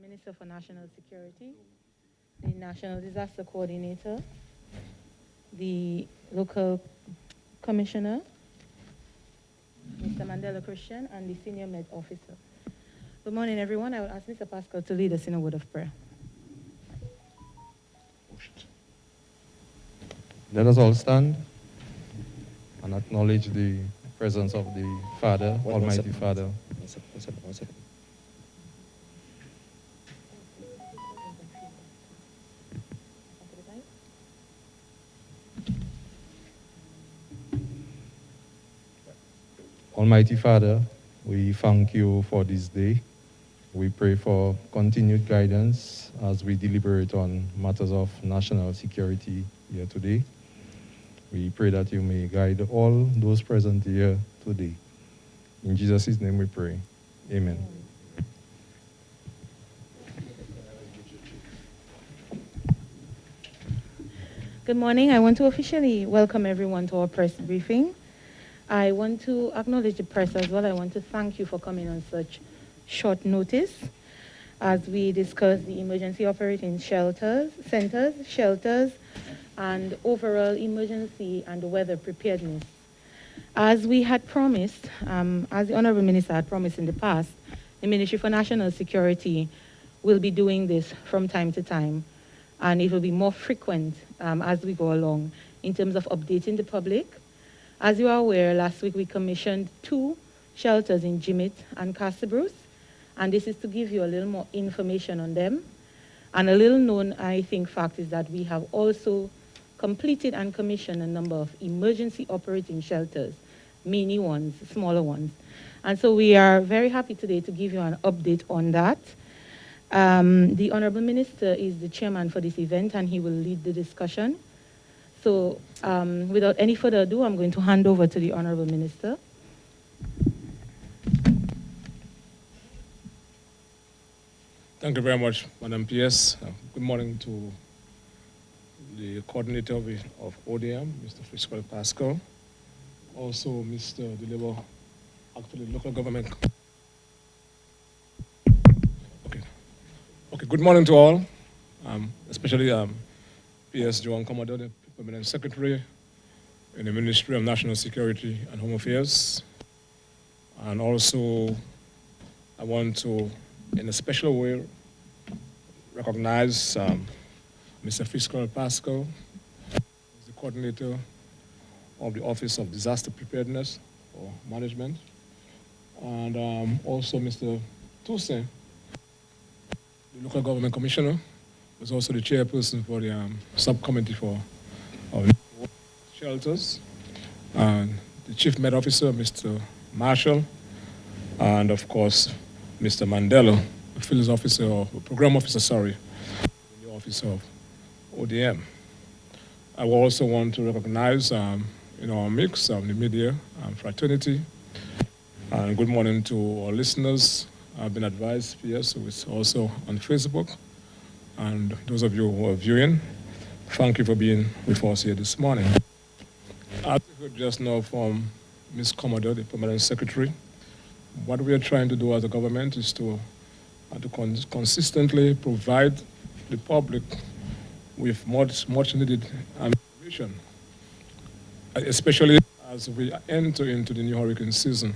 Minister for National Security, the National Disaster Coordinator, the local commissioner, Mr. Mandela Christian, and the senior med officer. Good morning, everyone. I will ask Mr. Pascal to lead us in a word of prayer. Let us all stand and acknowledge the presence of the Father, Almighty Father. One second. Almighty Father, we thank you for this day. We pray for continued guidance as we deliberate on matters of national security here today. We pray that you may guide all those present here today. In Jesus' name we pray. Amen. Good morning. I want to officially welcome everyone to our press briefing. I want to acknowledge the press as well. I want to thank you for coming on such short notice as we discuss the emergency operating centers, and overall emergency and weather preparedness. As we had promised, as the Honorable Minister had promised in the past, the Ministry for National Security will be doing this from time to time, and it will be more frequent as we go along in terms of updating the public. As you are aware, last week we commissioned 2 shelters in Jimmet and Castle Bruce, and this is to give you a little more information on them. And a little known, I think, fact is that we have also completed and commissioned a number of emergency operating shelters, mini ones, smaller ones. And so we are very happy today to give you an update on that. The Honorable Minister is the chairman for this event, and he will lead the discussion. So without any further ado, I'm going to hand over to the Honorable Minister. Thank you very much, Madam PS. Good morning to the coordinator of ODM, Mr. Fiscal Pascal. Also, Mr. Deliver, actually local government. Okay, good morning to all, especially PS Joan Commodore, the Permanent Secretary in the Ministry of National Security and Home Affairs. And also, I want to, in a special way, recognize Mr. Fiscal Pascal, who's the coordinator of the Office of Disaster Preparedness or Management, and also Mr. Toussaint, the local government commissioner, who's also the chairperson for the subcommittee for shelters, and the chief med officer, Mr. Marshall, and of course, Mr. Mandela, the field officer, or program officer, in the office of ODM. I will also want to recognize in our mix of the media fraternity. And good morning to our listeners. I've been advised here, so it's also on Facebook. And those of you who are viewing, thank you for being with us here this morning. As you heard just now from Ms. Commodore, the Permanent Secretary, what we are trying to do as a government is to consistently provide the public with much needed information, especially as we enter into the new hurricane season.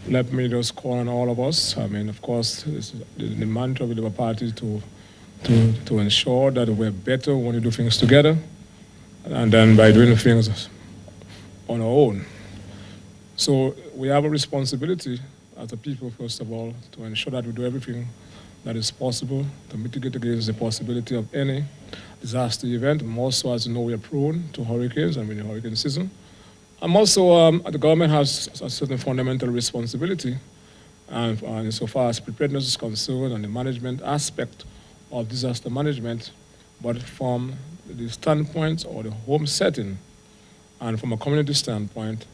Let me just call on all of us. I mean, of course, it's the mantra of the Labour Party to ensure that we're better when we do things together, and then by doing things on our own. So we have a responsibility as a people, first of all, to ensure that we do everything that is possible to mitigate against the possibility of any disaster event. More so, as you know, we are prone to hurricanes and in the hurricane season. And also, the government has a certain fundamental responsibility, and insofar as preparedness is concerned and the management aspect of disaster management, but from the standpoint or the home setting, and from a community standpoint,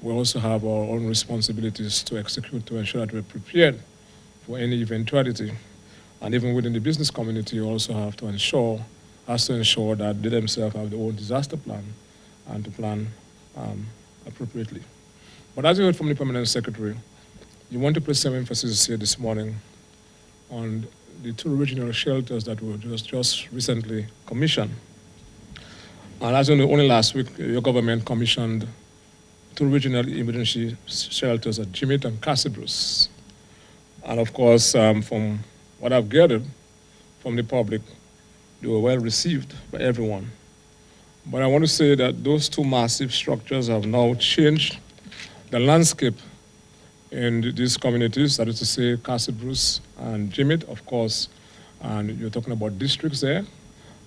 we also have our own responsibilities to execute to ensure that we're prepared for any eventuality. And even within the business community, you also have to ensure that they themselves have their own disaster plan and to plan appropriately. But as you heard from the Permanent Secretary, you want to place some emphasis here this morning on the 2 regional shelters that were just recently commissioned. And as you know, only last week, your government commissioned 2 regional emergency shelters at Jimit and Casabruce. And of course, from what I've gathered from the public, they were well received by everyone. But I want to say that those 2 massive structures have now changed the landscape in these communities, that is to say, Casabruce and Jimit, of course, and you're talking about districts there,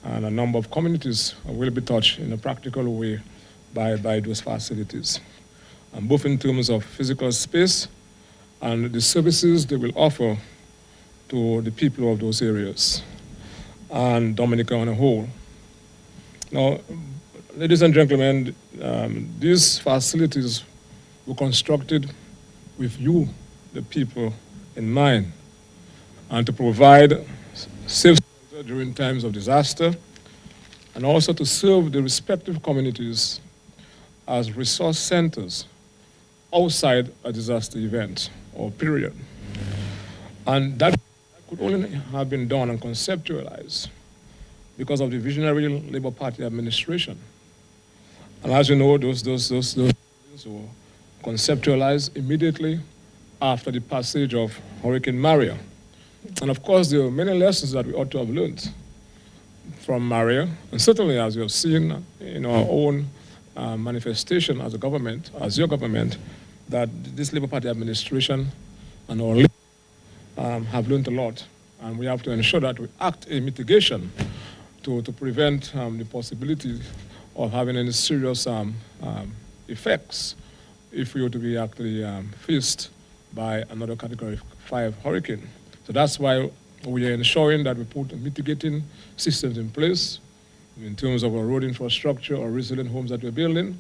and a number of communities will be touched in a practical way by those facilities, and both in terms of physical space and the services they will offer to the people of those areas and Dominica on a whole. Now, ladies and gentlemen, these facilities were constructed with you, the people, in mind, and to provide safe shelter during times of disaster, and also to serve the respective communities as resource centers outside a disaster event or period. And that could only have been done and conceptualized because of the visionary Labour Party administration. And as you know, those were conceptualized immediately after the passage of Hurricane Maria. And of course, there are many lessons that we ought to have learned from Maria, and certainly as you have seen in our own manifestation as a government, as your government, that this Labour Party administration and our leaders have learned a lot. And we have to ensure that we act in mitigation to prevent the possibility of having any serious effects if we were to be actually faced by another Category 5 hurricane. So that's why we are ensuring that we put mitigating systems in place in terms of our road infrastructure or resilient homes that we're building.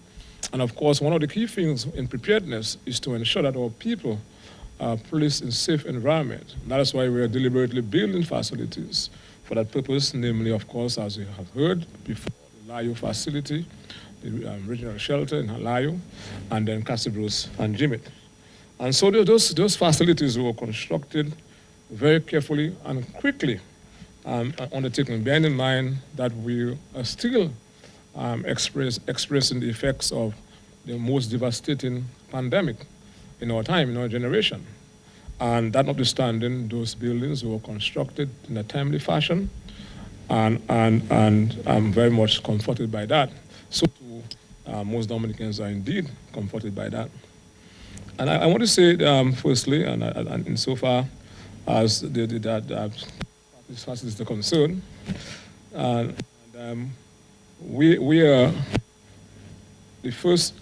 And of course, one of the key things in preparedness is to ensure that our people are placed in safe environment. And that is why we are deliberately building facilities for that purpose, namely, of course, as you have heard before, the Layo facility, the regional shelter in Layo, and then Casabruce and Jimit. And so those facilities were constructed very carefully and quickly undertaken, bearing in mind that we are still expressing the effects of the most devastating pandemic in our time, in our generation. And that notwithstanding, those buildings were constructed in a timely fashion, and I'm very much comforted by that. So too, most Dominicans are indeed comforted by that. And I want to say, firstly, and insofar as this is the concern, we are the first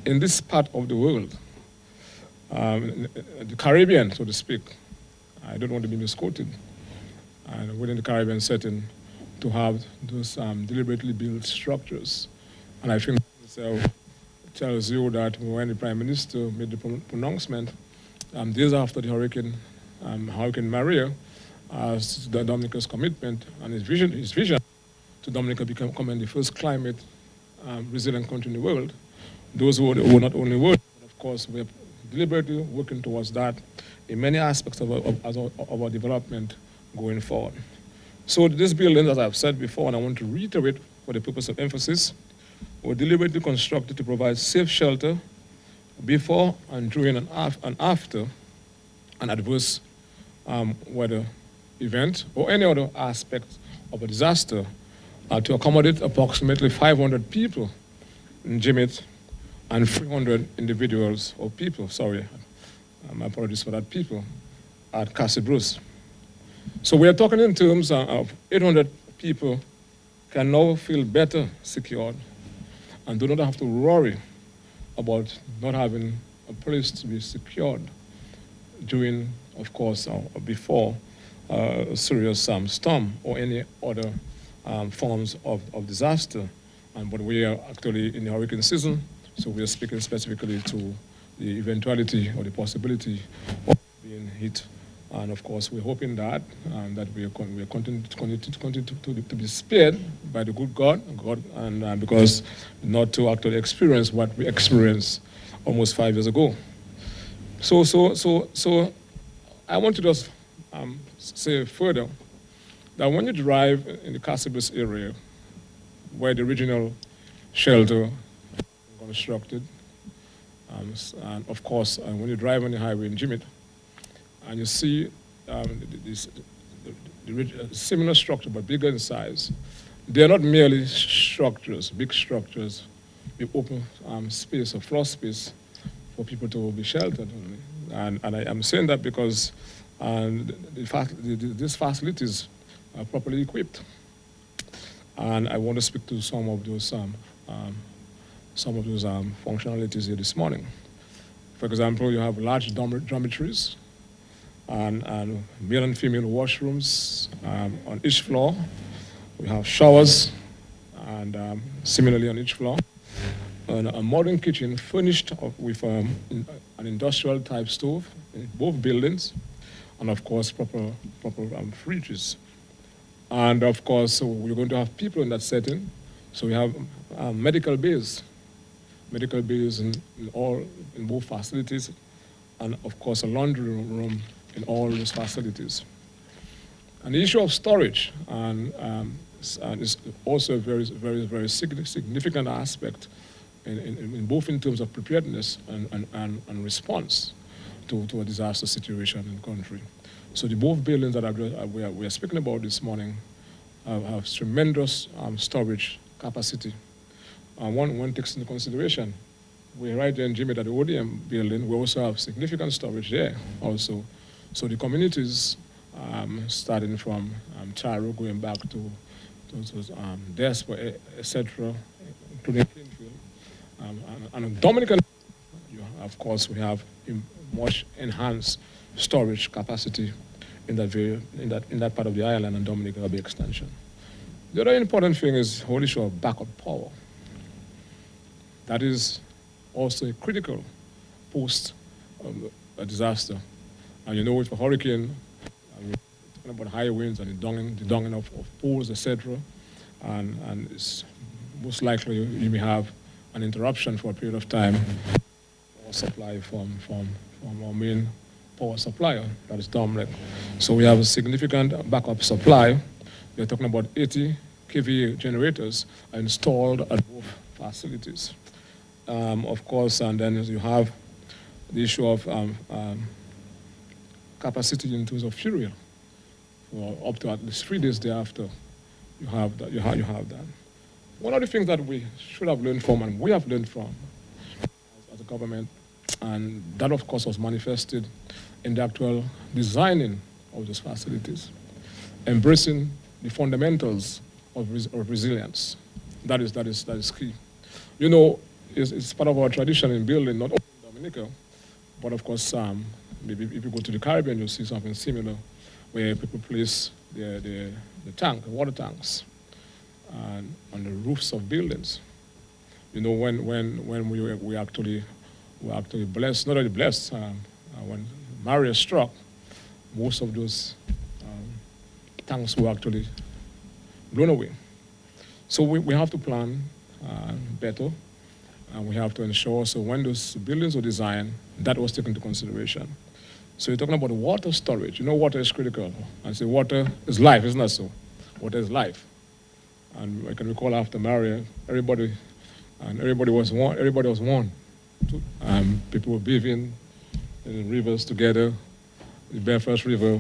in this part of the world, the Caribbean, so to speak. I don't want to be misquoted. And within the Caribbean setting, to have those deliberately built structures. And I think this tells you that when the Prime Minister made the pronouncement days after the Hurricane Maria, as the Dominica's commitment and his vision to Dominica becoming the first climate resilient country in the world, those were not only words, but of course we're deliberately working towards that in many aspects of our development going forward. So these buildings, as I've said before, and I want to reiterate for the purpose of emphasis, were deliberately constructed to provide safe shelter before and during and after an adverse weather event or any other aspect of a disaster, to accommodate approximately 500 people in Jimit and 300 individuals or people, sorry, my apologies for that, people at Casabruce. So we are talking in terms of 800 people can now feel better secured and do not have to worry about not having a place to be secured during, of course, or before a serious storm or any other forms of disaster. But we are actually in the hurricane season, so we are speaking specifically to the eventuality or the possibility of being hit. And of course, we're hoping that we are continue to be spared by the good God, and because not to actually experience what we experienced almost 5 years ago. So I want to just say further that when you drive in the Casablanca area, where the original shelter was constructed, and of course, when you drive on the highway in Jimit, and you see the similar structure but bigger in size, they are not merely structures, big structures with open space or floor space for people to be sheltered. And I am saying that because these facilities are properly equipped. And I want to speak to some of those functionalities here this morning. For example, you have large dormitories and male and female washrooms on each floor. We have showers, and similarly on each floor. And a modern kitchen furnished with an industrial type stove in both buildings, and of course proper fridges. And of course, so we're going to have people in that setting. So we have medical bays in both facilities, and of course a laundry room in all those facilities. And the issue of storage is also a very significant aspect in both in terms of preparedness and response to a disaster situation in the country. So the both buildings that we are speaking about this morning have tremendous storage capacity. One takes into consideration, we're right there in Jimmy at the ODM building, we also have significant storage there also. So the communities, starting from Taro, going back to Despo, etc., including Plainfield, and Dominican, of course, we have much enhanced storage capacity in that part of the island and Dominican Bay extension. The other important thing is the whole issue of backup power. That is also critical post a disaster. And you know, with a hurricane, we're talking about high winds and the donging of poles, etc. And it's most likely you may have an interruption for a period of time, power supply from our main power supplier, that is Dominic. So we have a significant backup supply. We're talking about 80 kVA generators are installed at both facilities. Of course, and then you have the issue of capacity in terms of fuel. For up to at least 3 days thereafter, you have that. One of the things that we should have learned from, and we have learned from as a government, and that of course was manifested in the actual designing of those facilities, embracing the fundamentals of resilience. That is key. You know, it's part of our tradition in building, not only in Dominica, but of course, maybe if you go to the Caribbean, you'll see something similar, where people place the water tanks, on the roofs of buildings. You know, when we actually blessed, not only blessed, when Maria struck, most of those tanks were actually blown away. So we have to plan better, and we have to ensure, so when those buildings were designed, that was taken into consideration. So you're talking about water storage. You know, water is critical. And say water is life, isn't that so? Water is life. And I can recall after Maria, everybody was one. People were bathing in rivers together, the Belfast River,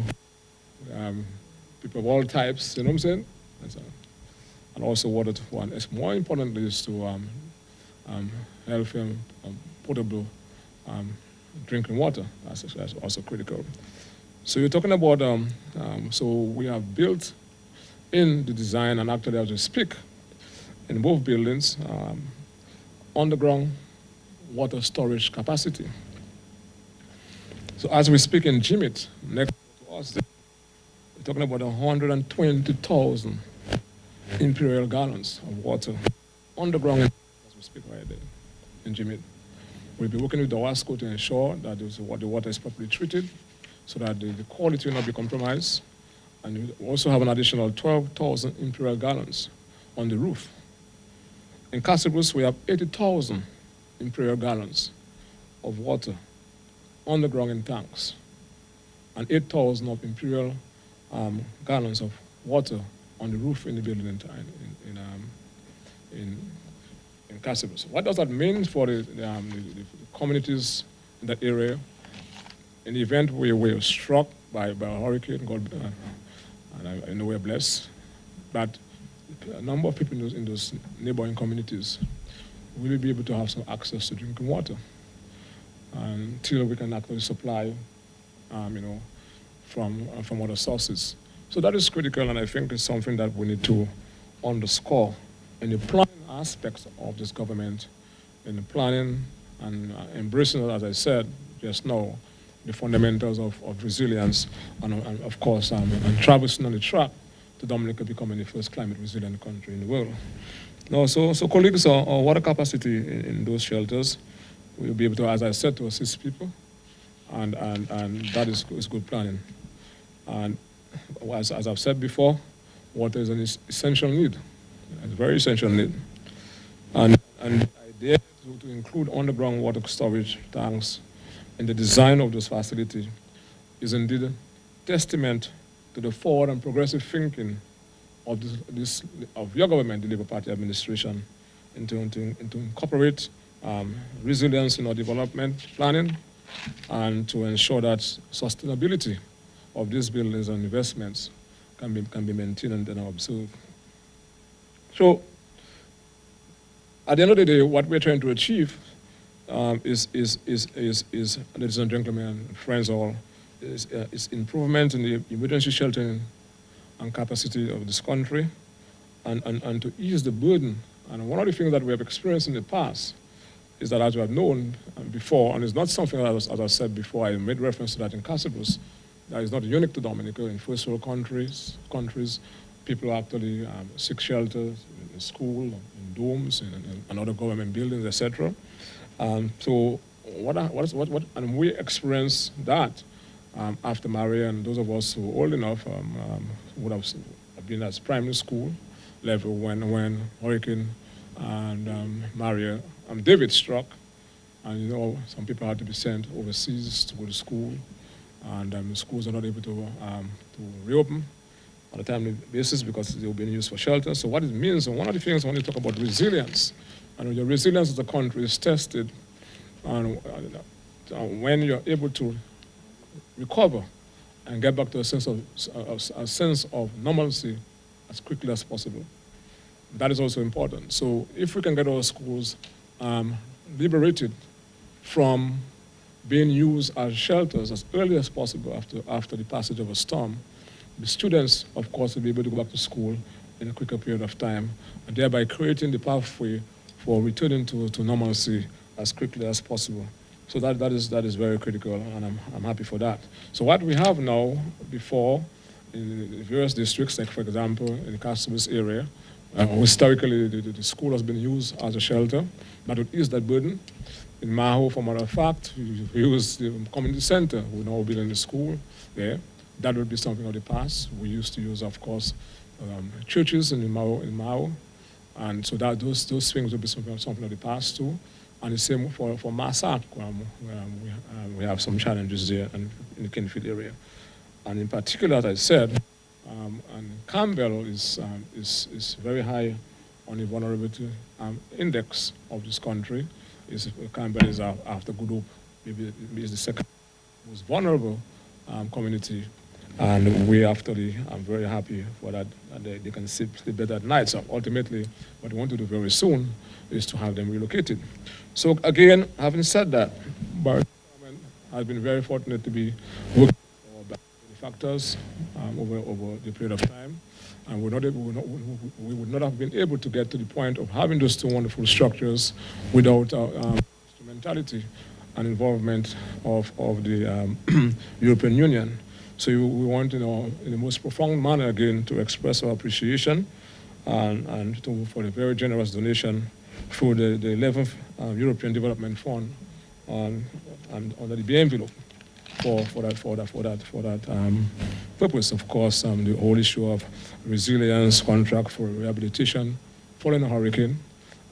people of all types, you know what I'm saying? And also water to one. It's more importantly is to healthy potable drinking water. That's also critical. So you're talking about, so we have built in the design, and actually as we speak, in both buildings, underground water storage capacity. So as we speak in Jimit, next to us, we're talking about 120,000 imperial gallons of water underground as we speak right there in Jimit. We'll be working with the WASCO to ensure that the water is properly treated so that the quality will not be compromised. And we also have an additional 12,000 imperial gallons on the roof. In Casablanca, we have 80,000 imperial gallons of water underground in tanks. and 8,000 of imperial gallons of water on the roof in the building in Casabas. What does that mean for the communities in that area? In the event we were struck by a hurricane, God, and I know we're blessed, but a number of people in those neighboring communities will be able to have some access to drinking water until we can actually supply, from other sources. So that is critical, and I think it's something that we need to underscore in the planning aspects of this government, in the planning and embracing, as I said just now, the fundamentals of resilience, and of course, and traversing on the track to Dominican becoming the first climate resilient country in the world. Now, so colleagues, our water capacity in those shelters will be able to, as I said, to assist people, and that is good planning. And as I've said before, water is an essential need, a very essential need. And the idea to include underground water storage tanks in the design of this facility is indeed a testament to the forward and progressive thinking of your government, the Labour Party administration, into incorporate resilience in our development planning and to ensure that sustainability of these buildings and investments can be maintained and observed. So, at the end of the day, what we're trying to achieve is, ladies and gentlemen, friends all, is improvement in the emergency sheltering and capacity of this country, and to ease the burden. And one of the things that we have experienced in the past is that, as we have known before, and it's not something that, as I said before, I made reference to that in Casabas, that is not unique to Dominica. In first world countries, people actually seek shelter in school, in domes, and other government buildings, etc. So and we experienced that after Maria, and those of us who are old enough would have been at primary school level when Hurricane and Maria and David struck, and some people had to be sent overseas to go to school, and schools are not able to reopen on a timely basis because they were being used for shelter. So what it means, and one of the things when you talk about resilience, and your resilience as a country is tested, and when you're able to recover and get back to a sense of normalcy as quickly as possible. That is also important. So if we can get our schools liberated from being used as shelters as early as possible after the passage of a storm, the students, of course, will be able to go back to school in a quicker period of time, and thereby creating the pathway for returning to normalcy as quickly as possible. So that is very critical, and I'm happy for that. So what we have now, before, in the various districts, like for example, in the Casabas area, historically the school has been used as a shelter. That would ease that burden. In Maho, for matter of fact, we use the community center. We're now building the school there. That would be something of the past. We used to use, of course, churches in Maho, and so that those things would be something of the past too. And the same for Massac, we have some challenges there in the Kinfield area. And in particular, as I said, and Campbell is very high on the vulnerability index of this country. Campbell is after Good Hope, maybe is the second most vulnerable community. And we actually, I'm very happy for that, and they can sleep better at night. So ultimately, what we want to do very soon is to have them relocated. So again, having said that, Barry has been very fortunate to be working with factors over the period of time, and we would not have been able to get to the point of having those two wonderful structures without instrumentality and involvement of the European Union. So we want, in the most profound manner again, to express our appreciation and for the very generous donation through the 11th European Development Fund and under the B envelope for that purpose. Of course, the whole issue of resilience contract for rehabilitation following a hurricane,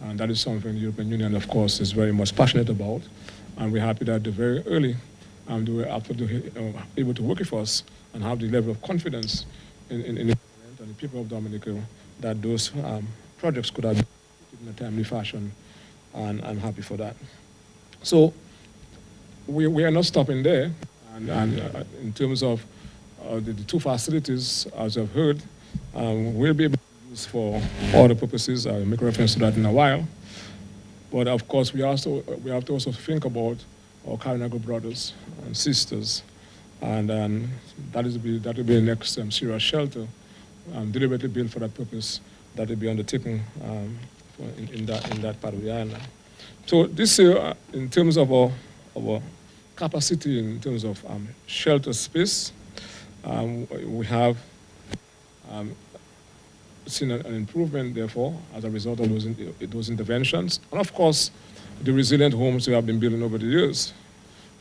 and that is something the European Union, of course, is very much passionate about. And we're happy that the very early they were absolutely able to work with us and have the level of confidence in the government and the people of Dominica that those projects could have been in a timely fashion, and I'm happy for that. So we are not stopping there, and in terms of the two facilities, as I've heard, will be able to use for other purposes. I'll make reference to that in a while. But of course, we have to also think about our Caricom brothers and sisters, and that will be the next serious shelter, deliberately built for that purpose, that will be undertaken in that part of the island. So this year, in terms of our capacity, in terms of shelter space, we have seen an improvement, therefore, as a result of those interventions. And of course, the resilient homes we have been building over the years.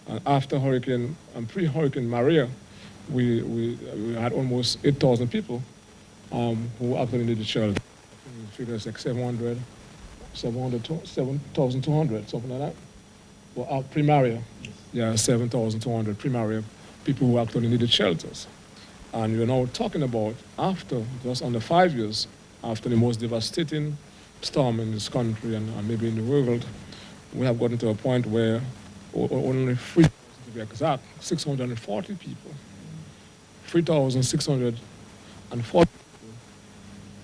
And after Hurricane and pre-Hurricane Maria, we had almost 8,000 people who actually needed shelter. I think the figure is like 7,200, something like that. Well, pre-Maria, yeah, 7,200 pre-Maria people who actually needed shelters. And we're now talking about after, just under 5 years, after the most devastating storm in this country and maybe in the world, we have gotten to a point where only 3,000, to be exact, 640 people, 3,640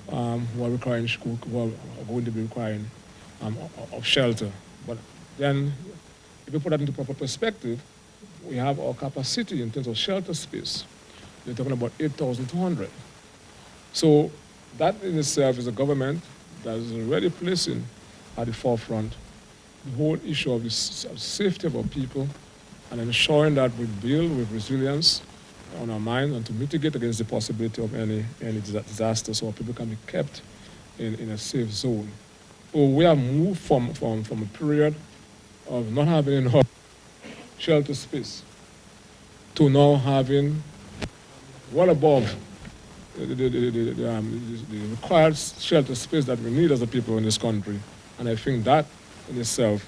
people who are requiring school, who are going to be requiring of shelter. But then, if you put that into proper perspective, we have our capacity in terms of shelter space. They're talking about 8,200. So that in itself is a government that is already placing at the forefront the whole issue of the safety of our people and ensuring that we build with resilience on our mind and to mitigate against the possibility of any disaster so our people can be kept in a safe zone. So we have moved from a period of not having enough shelter space to now having well above the required shelter space that we need as a people in this country. And I think that in itself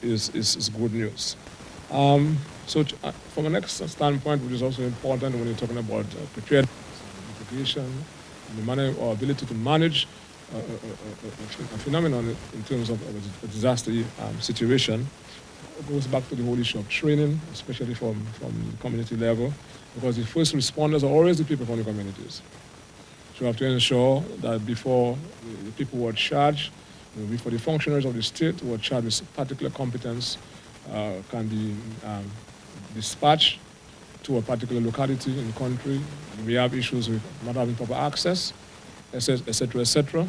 is good news. So from a next standpoint, which is also important when you're talking about preparedness, mitigation, and our ability to manage a phenomenon in terms of a disaster situation, it goes back to the whole issue of training, especially from the community level, because the first responders are always the people from the communities. So we have to ensure that before the people who are charged, before the functionaries of the state who are charged with particular competence can be dispatched to a particular locality in the country. We have issues with not having proper access, etc., etc.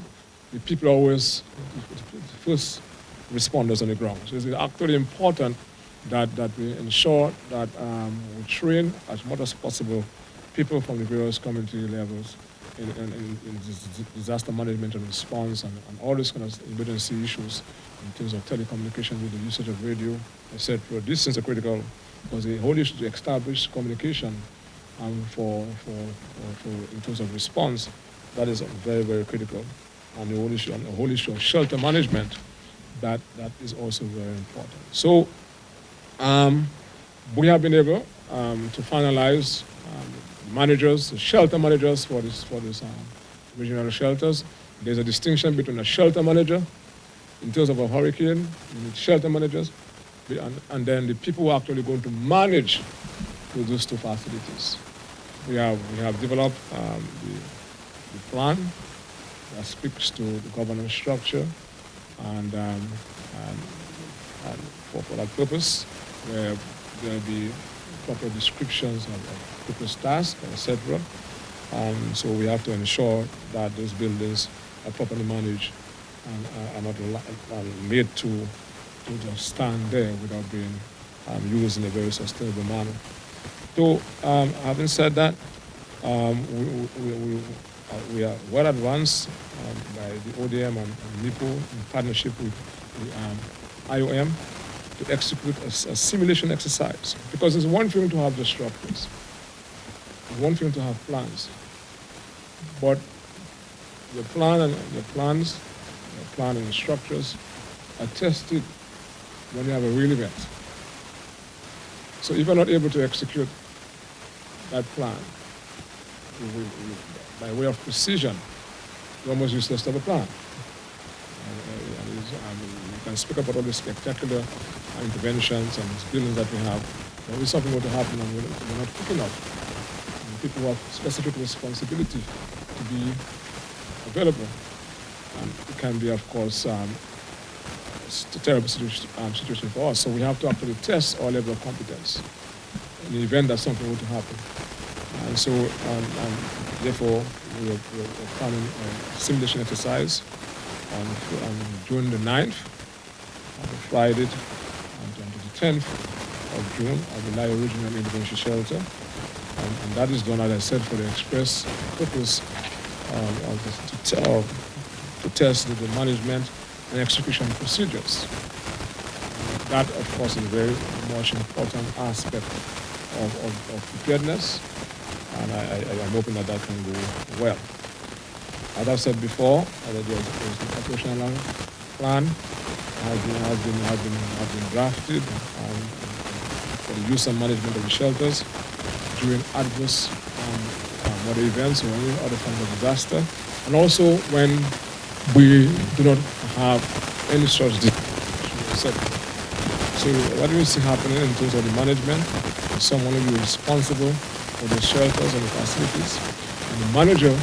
The people are always the first responders on the ground. So it's actually important that we ensure that we train as much as possible people from the various community levels in disaster management and response and all these kind of emergency issues in terms of telecommunication with the usage of radio, etc. This is critical because the whole issue to establish communication for in terms of response, that is very, very critical. And the whole issue of shelter management, that is also very important. So we have been able to finalize managers, shelter managers for this regional shelters. There's a distinction between a shelter manager in terms of a hurricane, you need shelter managers, and then the people who are actually going to manage those two facilities. We have developed the plan that speaks to the governance structure, and for that purpose, where there will be proper descriptions of people's tasks, etc. So we have to ensure that those buildings are properly managed and are not made to just stand there without being used in a very sustainable manner. So having said that, we are well advanced by the ODM and NIPO in partnership with the IOM to execute a simulation exercise. Because it's one thing to have the structures, it's one thing to have plans, but the plan and the structures are tested when you have a real event. So if you're not able to execute that plan, by way of precision, you almost useless to have a plan. You can speak about all the spectacular interventions and buildings that we have. There is something going to happen and we're not quick enough. And people have specific responsibility to be available. And it can be, of course, a terrible situation for us. So we have to actually test our level of competence in the event that something were to happen. And so, therefore, we're planning a simulation exercise on June the 9th, on Friday, and on the 10th of June at the Lai Regional Intervention Shelter. And that is done, as I said, for the express purpose to test the management and execution procedures. That, of course, is a very much important aspect of preparedness, and I'm hoping that can go well. As I've said before, there's an operational plan has been drafted for the use and management of the shelters during adverse weather events or any other form of disaster, and also when we do not have any such settings. So what do we see happening in terms of the management? Someone will be responsible for the shelters and the facilities, and the manager of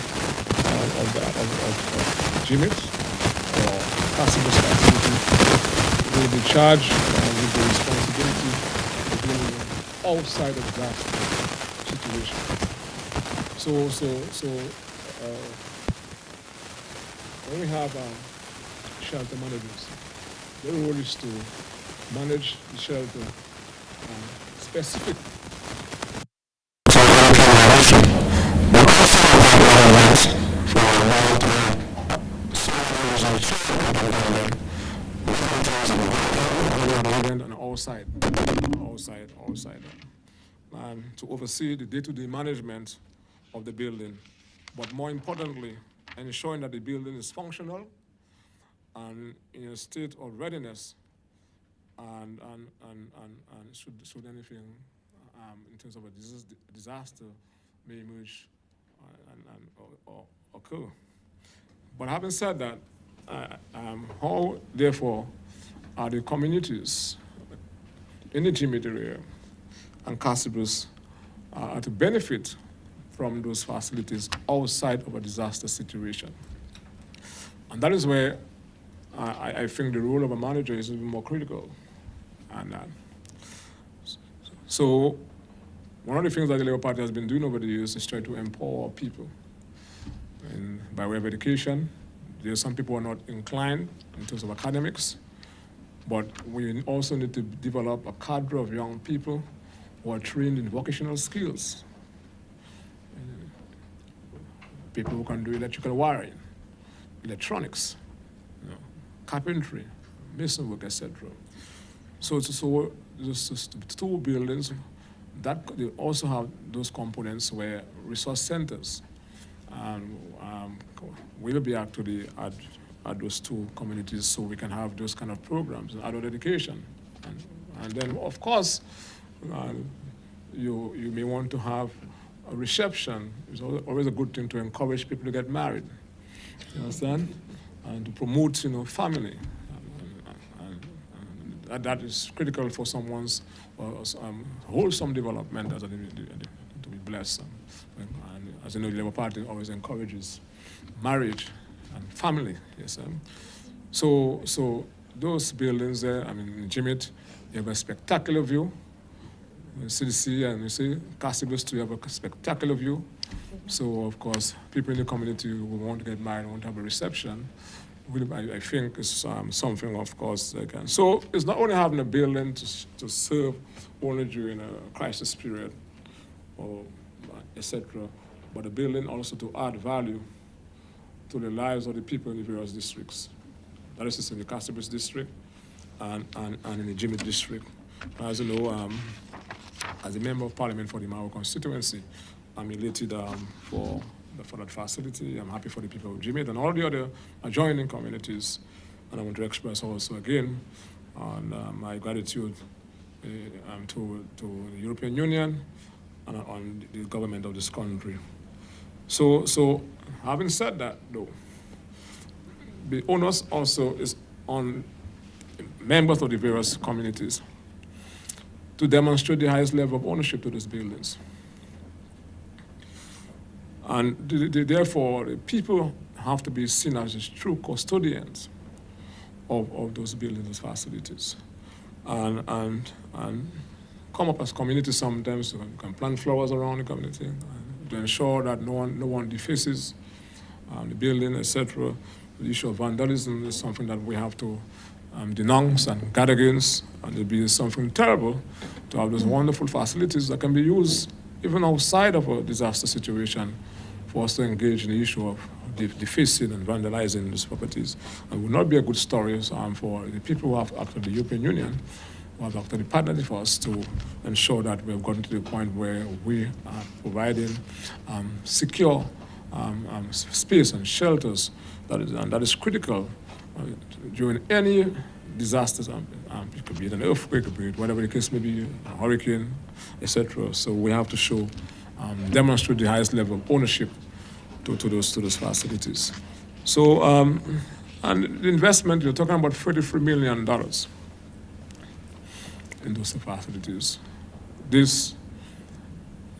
GMIT or passengers facility will be charged with the responsibility of dealing outside of that situation. So when we have shelter managers, their role is to manage the shelter specific. And outside, to oversee the day-to-day management of the building, but more importantly, ensuring that the building is functional and in a state of readiness, and should anything in terms of a disaster may emerge or occur. But having said that, how therefore are the communities in the GMIT area and Caricom to benefit from those facilities outside of a disaster situation? And that is where I think the role of a manager is even more critical. And so one of the things that the Labour Party has been doing over the years is try to empower people. And by way of education, there are some people who are not inclined in terms of academics, but we also need to develop a cadre of young people who are trained in vocational skills. People who can do electrical wiring, electronics, carpentry, mason work, etc. So those two buildings, that they also have those components where resource centers. We'll be actually at those two communities so we can have those kind of programs, adult education. And then, of course, you may want to have a reception. It's always a good thing to encourage people to get married. You understand? And to promote, family. And that is critical for someone's wholesome development as to be blessed. And as you know, the Labour Party always encourages marriage and family. Yes. So those buildings there, in GMIT, you have a spectacular view. You see the sea, and you see Caricom too, you have a spectacular view. So, of course, people in the community who want to get married, want to have a reception, I think is something, of course, they can. So it's not only having a building to serve only during a crisis period, or etc., but a building also to add value to the lives of the people in the various districts. That is in the Caricom district and in the GMIT district. As you know, as a member of parliament for the Mao constituency, I'm elated for that facility. I'm happy for the people of GMIT and all the other adjoining communities. And I want to express also again my gratitude to the European Union and on the government of this country. So having said that, though, the onus also is on members of the various communities to demonstrate the highest level of ownership to these buildings. And therefore, the people have to be seen as true custodians of those buildings, those facilities. And come up as communities sometimes, so you can plant flowers around the community to ensure that no one defaces the building, etc. The issue of vandalism is something that we have to denounce and guard against, and it would be something terrible to have those wonderful facilities that can be used even outside of a disaster situation for us to engage in the issue of defacing and vandalizing these properties. And it would not be a good story for the people who have acted the European Union, who have acted the partner for us to ensure that we've gotten to the point where we are providing secure space and shelters that is critical during any disasters. It could be an earthquake, it could be whatever the case may be, a hurricane, etc. So we have to show, demonstrate the highest level of ownership to those facilities. So, and the investment, you're talking about $33 million in those facilities. This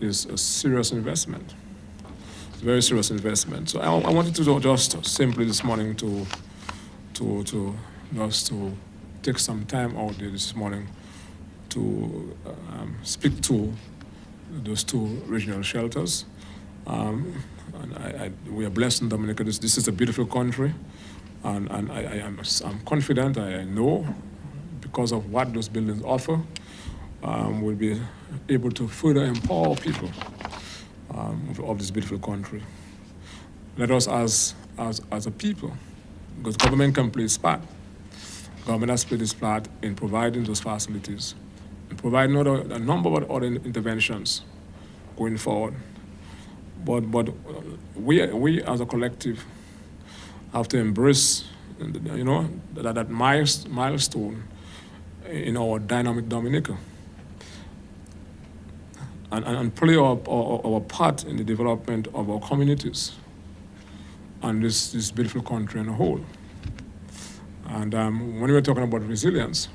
is a serious investment. It's a very serious investment. So I wanted to just simply this morning to take some time out there this morning to speak to those two regional shelters. And we are blessed in Dominican. This is a beautiful country, and I'm confident, I know, because of what those buildings offer, we'll be able to further empower people of this beautiful country. Let us, as a people, because government can play its part. Government has played its part in providing those facilities, and providing a number of other interventions going forward. But we as a collective have to embrace, that milestone in our dynamic Dominican, and play our part in the development of our communities and this beautiful country as a whole. And when we were talking about resilience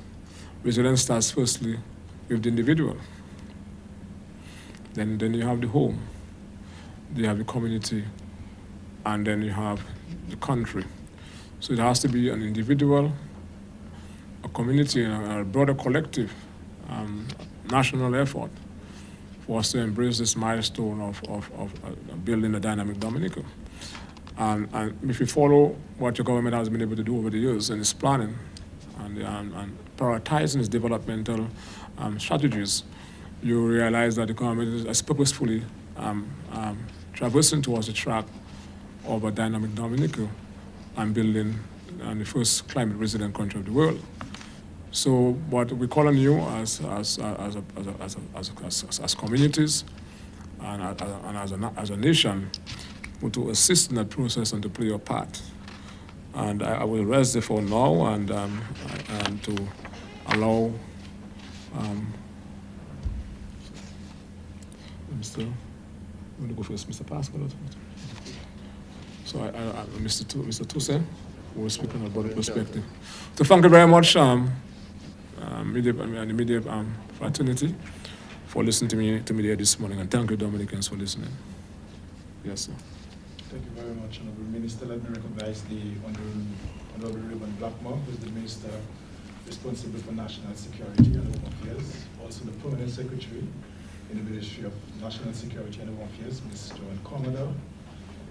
starts firstly with the individual. Then you have the home. You have the community, and then you have the country. So it has to be an individual, a community, and a broader collective, national effort for us to embrace this milestone of building a dynamic Dominican. And if you follow what your government has been able to do over the years in its planning and prioritizing its developmental strategies, you realize that the government is purposefully traversing towards the track of a dynamic Dominican and building the first climate resilient country of the world. So what we call on you as communities and as a nation to assist in that process and to play your part. And I will rest there for now and to allow I'm going to go first, Mr. Pascal. So Mr. Toussaint will speak on a broader perspective. So thank you very much, the media fraternity, for listening to me here this morning, and thank you, Dominicans, for listening. Yes, sir. Thank you very much, Honorable Minister. Let me recognize the Honorable Raymond Blackmore, who is the Minister responsible for National Security and Home Affairs, also the Permanent Secretary in the Ministry of National Security and Home Affairs, Mr. Joan Commodore,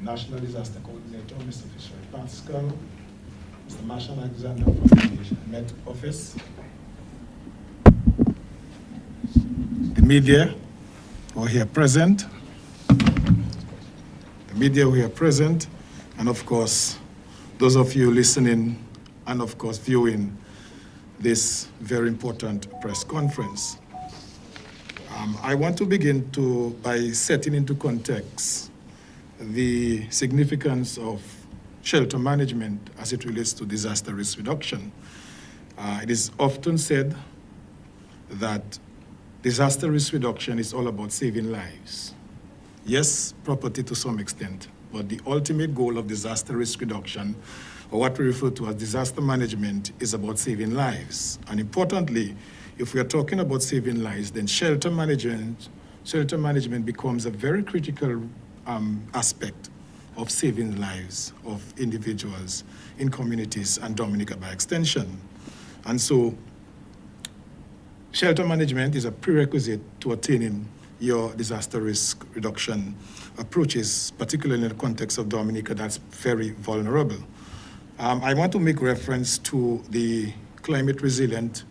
National Disaster Coordinator, Mr. Fisher Pascal, Mr. Marshall Alexander from the Met Office, the media who are here present, and of course, those of you listening and of course viewing this very important press conference. I want to begin by setting into context the significance of shelter management as it relates to disaster risk reduction. It is often said that disaster risk reduction is all about saving lives. Yes, property to some extent, but the ultimate goal of disaster risk reduction, or what we refer to as disaster management, is about saving lives. And importantly, if we are talking about saving lives, then shelter management becomes a very critical aspect of saving lives of individuals in communities and Dominica by extension. And so shelter management is a prerequisite to attaining your disaster risk reduction approaches, particularly in the context of Dominica that's very vulnerable. I want to make reference to the Climate Resilient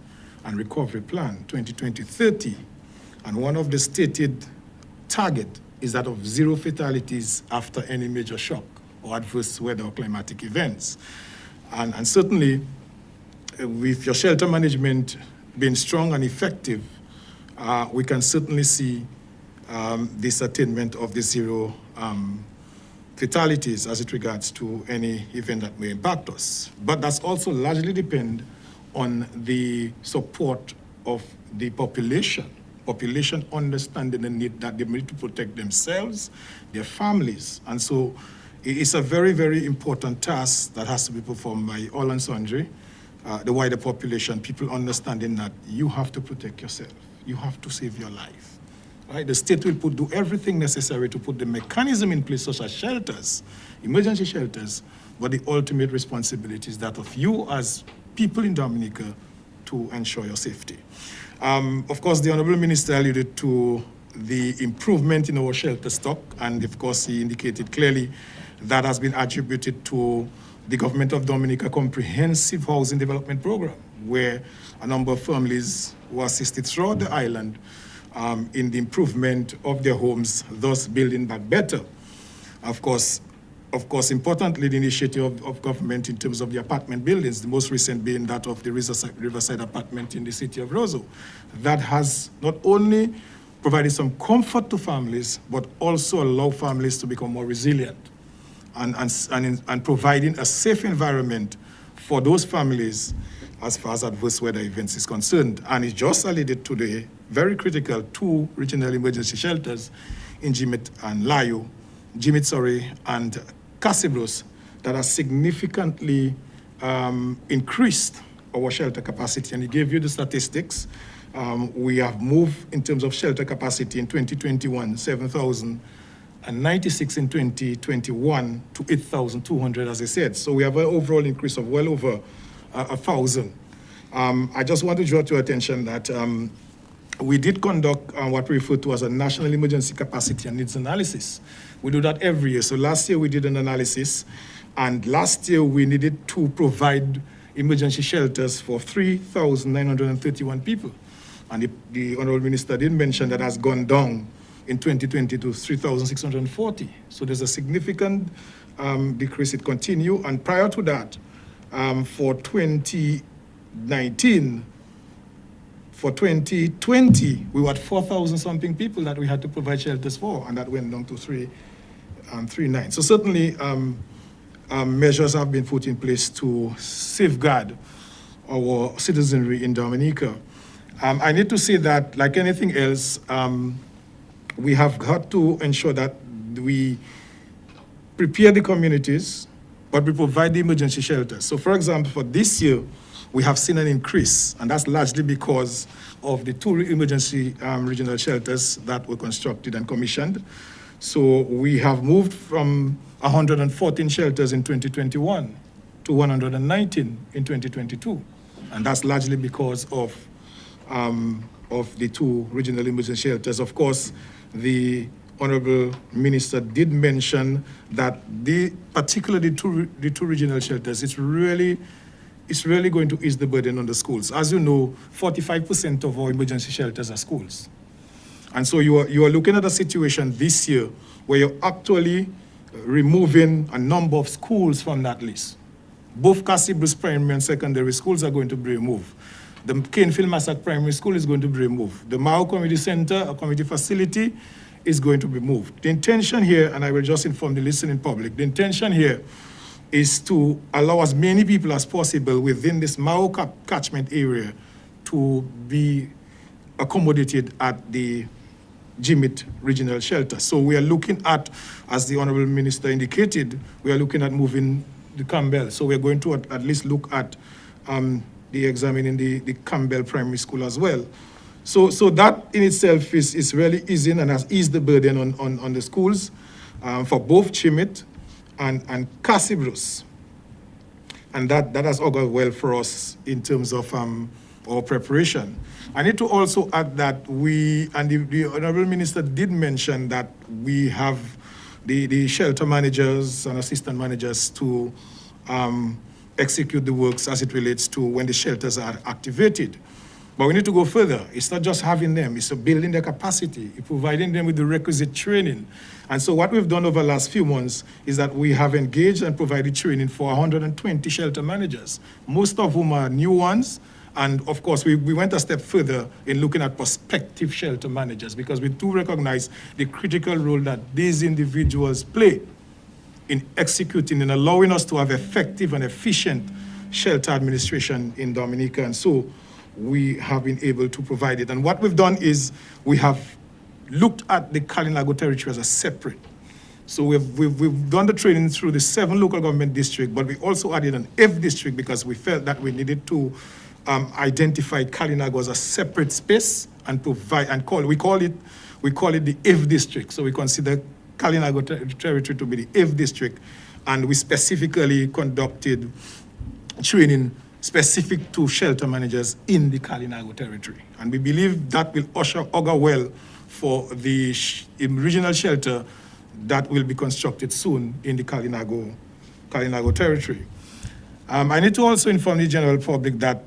and Recovery Plan 2020-30, and one of the stated target is that of 0 fatalities after any major shock or adverse weather or climatic events. And certainly, with your shelter management being strong and effective, we can certainly see this attainment of the 0 fatalities as it regards to any event that may impact us. But that's also largely depend on the support of the population understanding the need that they need to protect themselves, their families. And so it's a very, very important task that has to be performed by all and sundry, the wider population, people understanding that you have to protect yourself. You have to save your life. Right? The state will do everything necessary to put the mechanism in place, such as shelters, emergency shelters, but the ultimate responsibility is that of you as people in Dominica to ensure your safety. Of course, the Honorable Minister alluded to the improvement in our shelter stock, and of course, he indicated clearly that has been attributed to the Government of Dominica Comprehensive Housing Development Program, where a number of families were assisted throughout the island in the improvement of their homes, thus building back better. Of course, importantly, the initiative of government in terms of the apartment buildings, the most recent being that of the Riverside apartment in the city of Roseau, that has not only provided some comfort to families, but also allow families to become more resilient and providing a safe environment for those families as far as adverse weather events is concerned. And it just alluded to the very critical 2 regional emergency shelters in Jimit and Casibros that has significantly increased our shelter capacity. And he gave you the statistics. We have moved in terms of shelter capacity in 2021, 7,096 in 2021 to 8,200, as I said. So we have an overall increase of well over 1,000. I just want to draw to your attention that we did conduct what we refer to as a National Emergency Capacity and Needs Analysis. We do that every year. So last year we did an analysis, and last year we needed to provide emergency shelters for 3,931 people. And the Honorable Minister did mention that has gone down in 2020 to 3,640. So there's a significant decrease. It continued. And prior to that, for 2019, for 2020, we were at 4,000 something people that we had to provide shelters for, and that went down to 3,900. So certainly measures have been put in place to safeguard our citizenry in Dominica. I need to say that, like anything else, we have got to ensure that we prepare the communities, but we provide the emergency shelters. So for example, for this year, we have seen an increase, and that's largely because of the 2 emergency regional shelters that were constructed and commissioned. So we have moved from 114 shelters in 2021 to 119 in 2022. And that's largely because of the 2 regional emergency shelters. Of course, the Honorable Minister did mention that particularly the two regional shelters, it's really going to ease the burden on the schools. As you know, 45% of our emergency shelters are schools. And so you are looking at a situation this year where you're actually removing a number of schools from that list. Both Casibros primary and secondary schools are going to be removed. The Canefield Massac Primary School is going to be removed. The Mao Community Center, a community facility, is going to be moved. The intention here, and I will just inform the listening public, the intention here is to allow as many people as possible within this Mao catchment area to be accommodated at the Jimit Regional Shelter. So we are looking at, as the Honorable Minister indicated, we are looking at moving the Campbell. So we're going to at least look at examining the Campbell Primary School as well. So that in itself is really easing and has eased the burden on the schools for both Jimit and Casibros. And that has augured well for us in terms of our preparation. I need to also add that the Honorable Minister did mention that we have the shelter managers and assistant managers to execute the works as it relates to when the shelters are activated. But we need to go further. It's not just having them, it's building their capacity, providing them with the requisite training. And so what we've done over the last few months is that we have engaged and provided training for 120 shelter managers, most of whom are new ones. And of course, we went a step further in looking at prospective shelter managers, because we do recognize the critical role that these individuals play in executing and allowing us to have effective and efficient shelter administration in Dominica. And so we have been able to provide it. And what we've done is we have looked at the Kalinago territory as a separate. So we've done the training through the 7 local government districts, but we also added an F district because we felt that we needed to identify Kalinago as a separate space and provide and we call it the F district. So we consider Kalinago territory to be the F district, and we specifically conducted training specific to shelter managers in the Kalinago territory. And we believe that will augur well for the regional shelter that will be constructed soon in the Kalinago territory. I need to also inform the general public that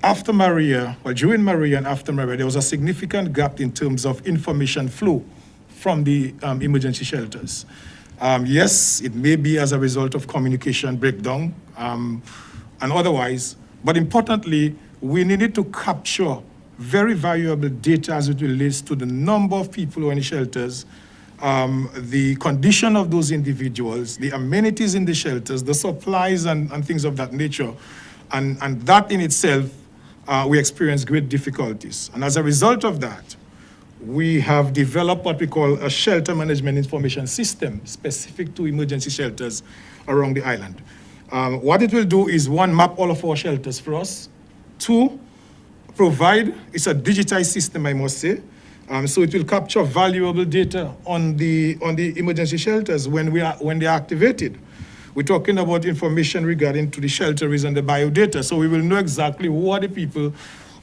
after Maria, well, during Maria and after Maria, there was a significant gap in terms of information flow from the emergency shelters. Yes, it may be as a result of communication breakdown and otherwise, but importantly, we needed to capture very valuable data as it relates to the number of people who are in the shelters, the condition of those individuals, the amenities in the shelters, the supplies and things of that nature. And that in itself, we experienced great difficulties. And as a result of that, we have developed what we call a shelter management information system specific to emergency shelters around the island. What it will do is, 1, map all of our shelters for us. 2, provide, it's a digitized system, I must say, so it will capture valuable data on the emergency shelters when they are activated. We're talking about information regarding to the shelters and the biodata, so we will know exactly who are the people,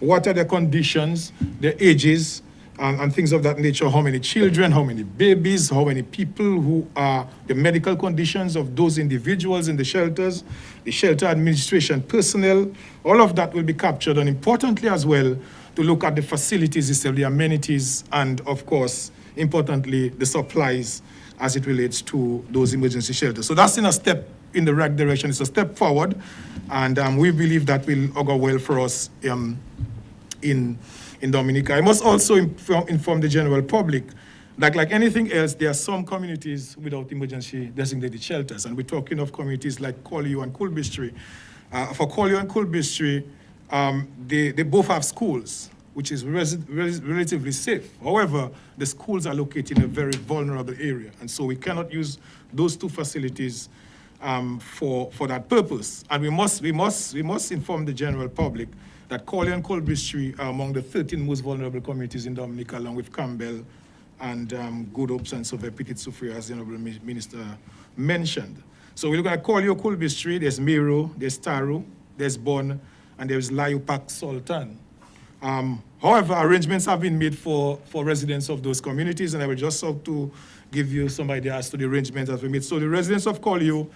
what are their conditions, their ages, and things of that nature, how many children, how many babies, how many people, who are the medical conditions of those individuals in the shelters, the shelter administration personnel. All of that will be captured, and importantly as well, to look at the facilities itself, the amenities, and of course, importantly, the supplies as it relates to those emergency shelters. So that's in a step in the right direction. It's a step forward, and we believe that will augur well for us in Dominica. I must also inform the general public that, like anything else, there are some communities without emergency designated shelters, and we're talking of communities like Collioure and Coolbistry. For Collioure and Coolbistry, they both have schools, which is relatively safe. However, the schools are located in a very vulnerable area, and so we cannot use those 2 facilities for that purpose. And we must inform the general public that Collioure and Coolbistry are among the 13 most vulnerable communities in Dominica, along with Campbell and Good Hopes and Sauve Petite Soufriere, as the Honorable Minister mentioned. So we look at Collioure, Coolbistry, there's Miro, there's Taru, there's Bon, and there's Layupak Sultan. However, arrangements have been made for residents of those communities, and I will just have to give you some idea as to the arrangements that we made. So the residents of Collioure,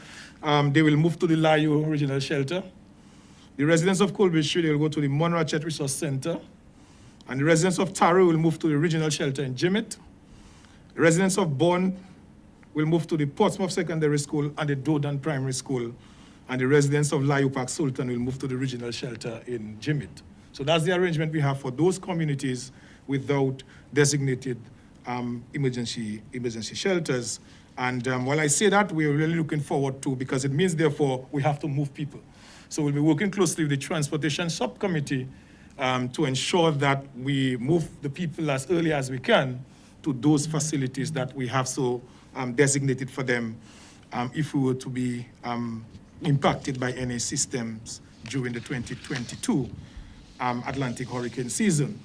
they will move to the Layu Regional Shelter. The residents of Coolbistry, they will go to the Monrachet Resource Center. And the residents of Taru will move to the regional shelter in Jimit. The residents of Bon will move to the Portsmouth Secondary School and the Dodan Primary School. And the residents of Layupak Sultan will move to the regional shelter in Jimit. So that's the arrangement we have for those communities without designated emergency shelters. And while I say that, we're really looking forward to, because it means, therefore, we have to move people. So we'll be working closely with the Transportation Subcommittee to ensure that we move the people as early as we can to those facilities that we have so designated for them if we were to be impacted by any systems during the 2022 Atlantic hurricane season.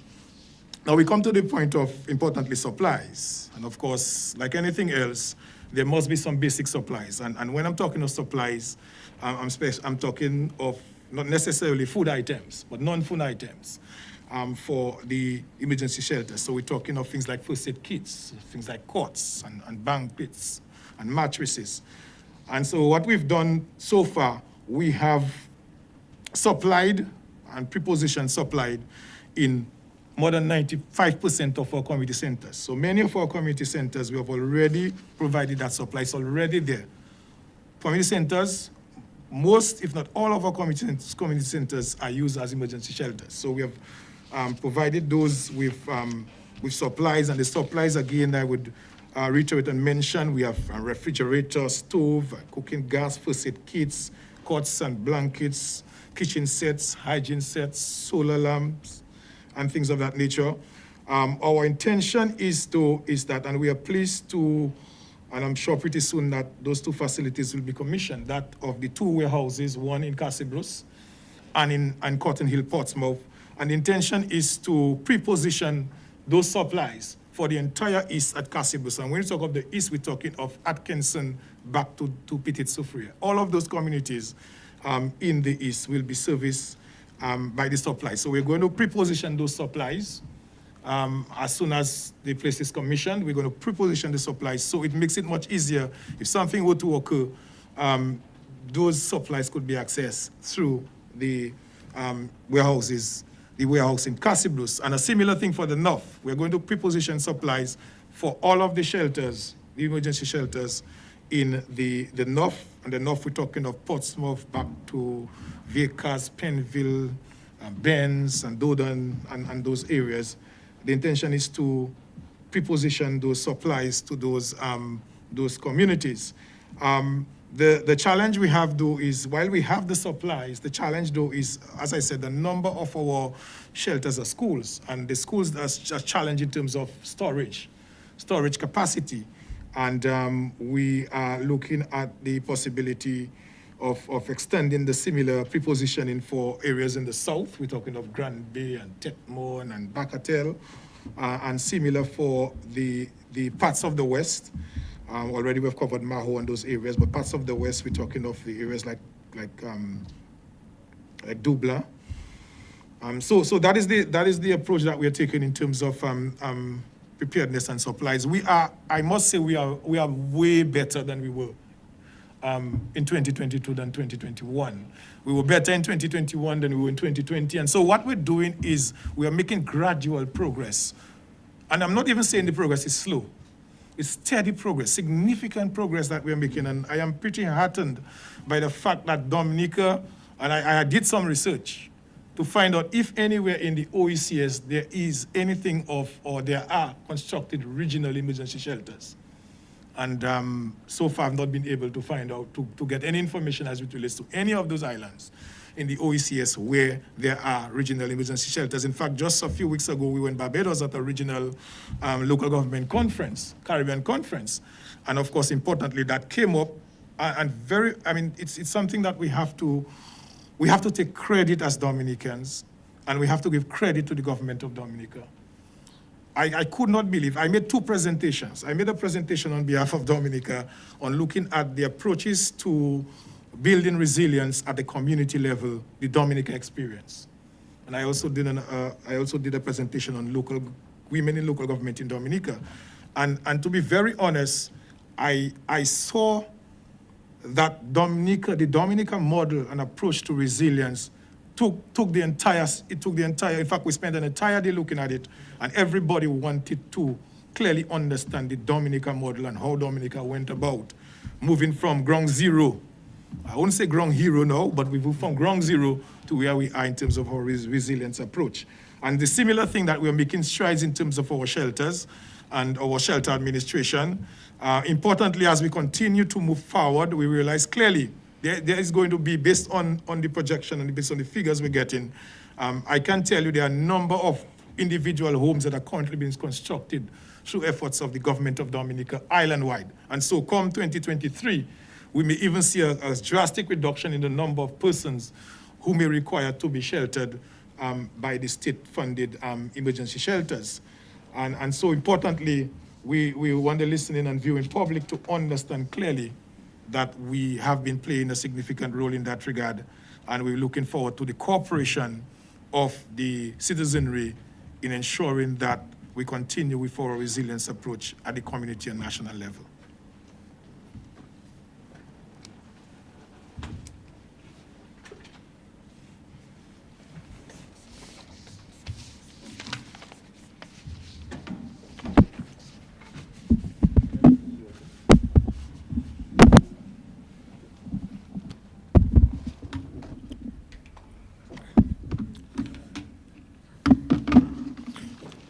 Now we come to the point of, importantly, supplies. And of course, like anything else, there must be some basic supplies. And when I'm talking of supplies, I'm talking of not necessarily food items, but non-food items for the emergency shelters. So we're talking of things like first aid kits, things like cots and blankets and mattresses. And so what we've done so far, we have supplied and prepositioned supplied in more than 95% of our community centers. So many of our community centers, we have already provided that supply. It's already there. Community centers, most, if not all of our community centers are used as emergency shelters. So we have provided those with supplies, and the supplies, again, I would reiterate and mention, we have a refrigerator, stove, cooking gas, first aid kits, cots and blankets, kitchen sets, hygiene sets, solar lamps, and things of that nature. Our intention is that, and we are pleased to, and I'm sure pretty soon that those two facilities will be commissioned, that of the two warehouses, one in Casibros and in Cotton Hill, Portsmouth. And the intention is to pre-position those supplies for the entire east at Casibros. And when we talk of the east, we're talking of Atkinson back to Petit Soufriere. All of those communities in the east will be serviced by the supplies. So we're going to pre-position those supplies. As soon as the place is commissioned, we're going to pre-position the supplies, so it makes it much easier. If something were to occur, those supplies could be accessed through the warehouses, the warehouse in Casibros. And a similar thing for the north. We're going to pre-position supplies for all of the shelters, the emergency shelters in the north. And the north, we're talking of Portsmouth back to Vickers, Penville, Benz, and Dodon, and those areas. The intention is to pre-position those supplies to those communities. The challenge we have, though, is while we have the supplies, the challenge, though, is, as I said, the number of our shelters are schools, and the schools are a challenge in terms of storage capacity. And we are looking at the possibility of extending the similar prepositioning for areas in the south. We're talking of Grand Bay and Tetmon and Bacatel, and similar for the parts of the west. Already we've covered Maho and those areas, but parts of the west, we're talking of the areas like Dubla. So that is the approach that we're taking in terms of preparedness and supplies. I must say, we are way better than we were in 2022 than 2021. We were better in 2021 than we were in 2020. And so what we're doing is we are making gradual progress. And I'm not even saying the progress is slow. It's steady progress, significant progress that we're making. And I am pretty heartened by the fact that Dominica, and I did some research to find out if anywhere in the OECS there is anything of, or there are constructed regional emergency shelters. And so far I've not been able to find out, to get any information as it relates to any of those islands in the OECS where there are regional emergency shelters. In fact, just a few weeks ago, we were in Barbados at a regional local government conference, Caribbean conference. And of course, importantly, that came up, and it's something that we have to take credit as Dominicans, and we have to give credit to the government of Dominica. I could not believe, I made two presentations. I made a presentation on behalf of Dominica on looking at the approaches to building resilience at the community level, the Dominica experience. And I also did a presentation on women in local government in Dominica. And to be very honest, I saw that the Dominica model and approach to resilience took the entire, in fact, we spent an entire day looking at it, and everybody wanted to clearly understand the Dominica model and how Dominica went about moving from ground zero. I won't say ground hero now, but we moved from ground zero to where we are in terms of our resilience approach. And the similar thing that we're making strides in terms of our shelters and our shelter administration. Importantly, as we continue to move forward, we realize clearly there is going to be, based on the projection and based on the figures we're getting, I can tell you there are a number of individual homes that are currently being constructed through efforts of the government of Dominica island-wide. And so come 2023, we may even see a drastic reduction in the number of persons who may require to be sheltered by the state-funded emergency shelters. And so importantly, we want the listening and viewing public to understand clearly that we have been playing a significant role in that regard, and we're looking forward to the cooperation of the citizenry in ensuring that we continue with our resilience approach at the community and national level.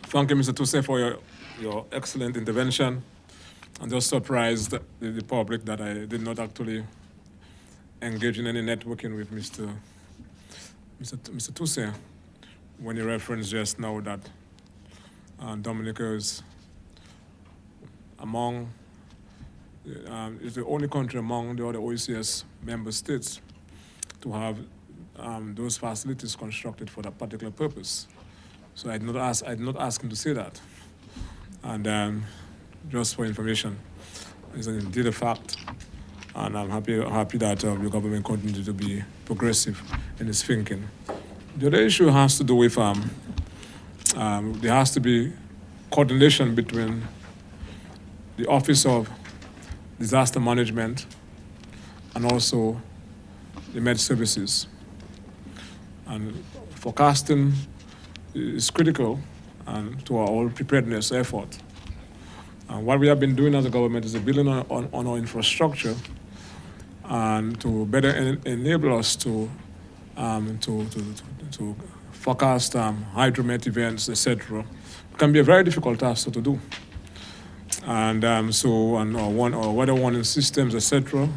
Thank you, Mr. Tuse, for your excellent intervention. I'm just surprised the public that I did not actually engage in any networking with Mr. Tuse when he referenced just now that Dominica is is the only country among the other OECS member states to have those facilities constructed for that particular purpose. So I did not ask him to say that. And just for information, it's indeed a fact. And I'm happy that the government continues to be progressive in its thinking. The other issue has to do with there has to be coordination between the Office of Disaster Management and also the Med Services. And forecasting is critical to our whole preparedness effort. What we have been doing as a government is building on our infrastructure and to better enable us to forecast hydromet events, etc. It can be a very difficult task to do. And our weather warning systems, etc.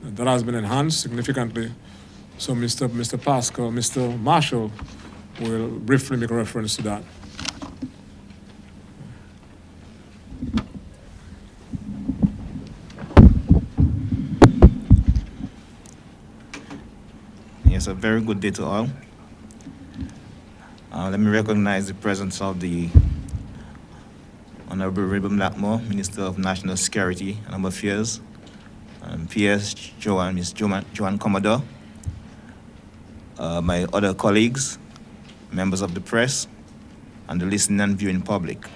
That has been enhanced significantly. So Mr. Marshall will briefly make a reference to that. Yes, a very good day to all. Let me recognize the presence of the Honorable Reuben Blackmore, Minister of National Security and Home Affairs, PS Ms. Joanne Commodore, my other colleagues, members of the press, and the listening and viewing public.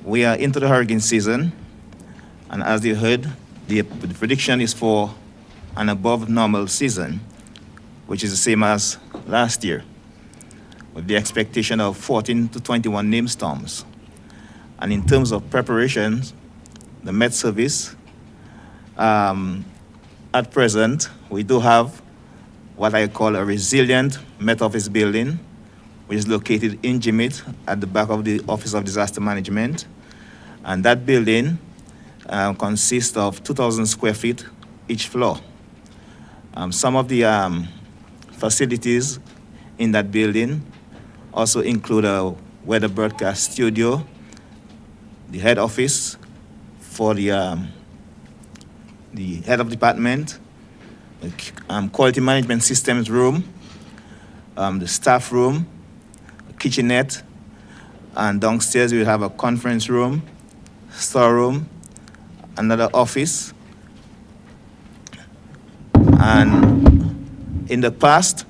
We are into the hurricane season, and as you heard, the prediction is for an above normal season, which is the same as last year, with the expectation of 14 to 21 named storms. And in terms of preparations, the Met Service, at present, we do have what I call a resilient Met Office building, which is located in Jimit at the back of the Office of Disaster Management. And that building consists of 2,000 square feet each floor. Some of the facilities in that building also include a weather broadcast studio, the head office for the head of department, the quality management systems room, the staff room, a kitchenette, and downstairs we have a conference room, storeroom, another office. And in the past,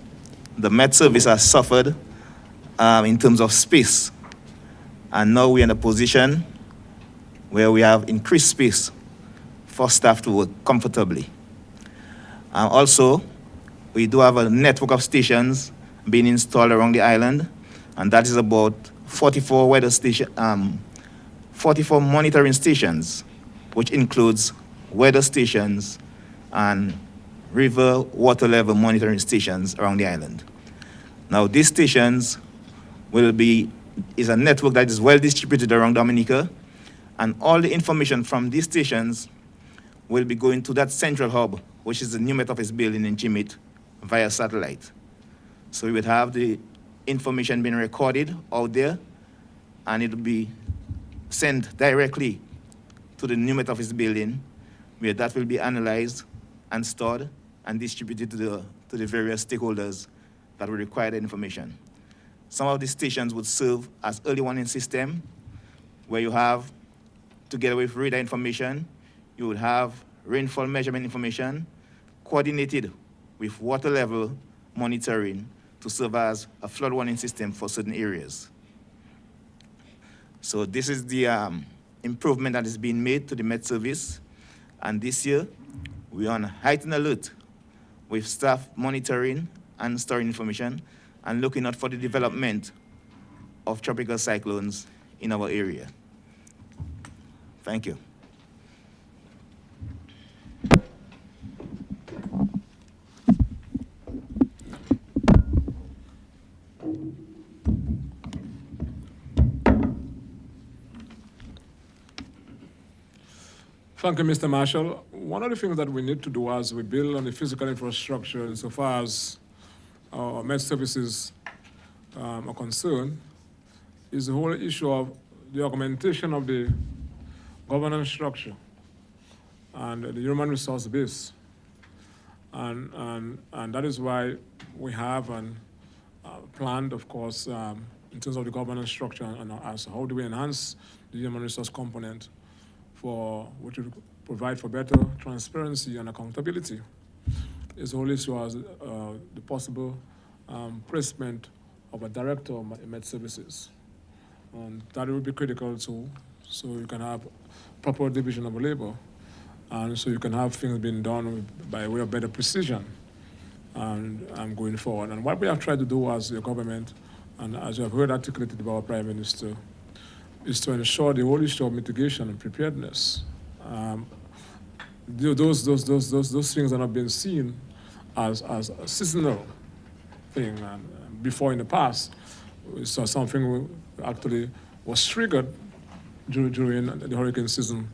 the Met Service has suffered in terms of space. And now we're in a position where we have increased space for staff to work comfortably. Also, we do have a network of stations being installed around the island, and that is about 44 monitoring stations, which includes weather stations and river water level monitoring stations around the island. Now, these stations is a network that is well distributed around Dominica, and all the information from these stations will be going to that central hub, which is the new Met Office building in Jimit, via satellite. So we would have the information being recorded out there, and it will be sent directly to the new Met Office building, where that will be analyzed and stored and distributed to the various stakeholders that will require the information. Some of the stations would serve as early warning system, where you have, together with radar information, you would have rainfall measurement information coordinated with water level monitoring to serve as a flood warning system for certain areas. So this is the improvement that is being made to the Met Service. And this year, we're on heightened alert with staff monitoring and storing information and looking out for the development of tropical cyclones in our area. Thank you. Thank you, Mr. Marshall. One of the things that we need to do as we build on the physical infrastructure insofar as our Met services are concerned is the whole issue of the augmentation of the governance structure and the human resource base. And that is why we have planned, of course, in terms of the governance structure and as how do we enhance the human resource component which will provide for better transparency and accountability. It's whole issue as the possible placement of a director of Met Services. And that will be critical too, so you can have proper division of labor, and so you can have things being done by way of better precision and going forward. And what we have tried to do as a government, and as you have heard articulated by our Prime Minister, is to ensure the whole issue of mitigation and preparedness. Those things are not being seen as a seasonal thing. And before in the past, we saw something actually was triggered during the hurricane season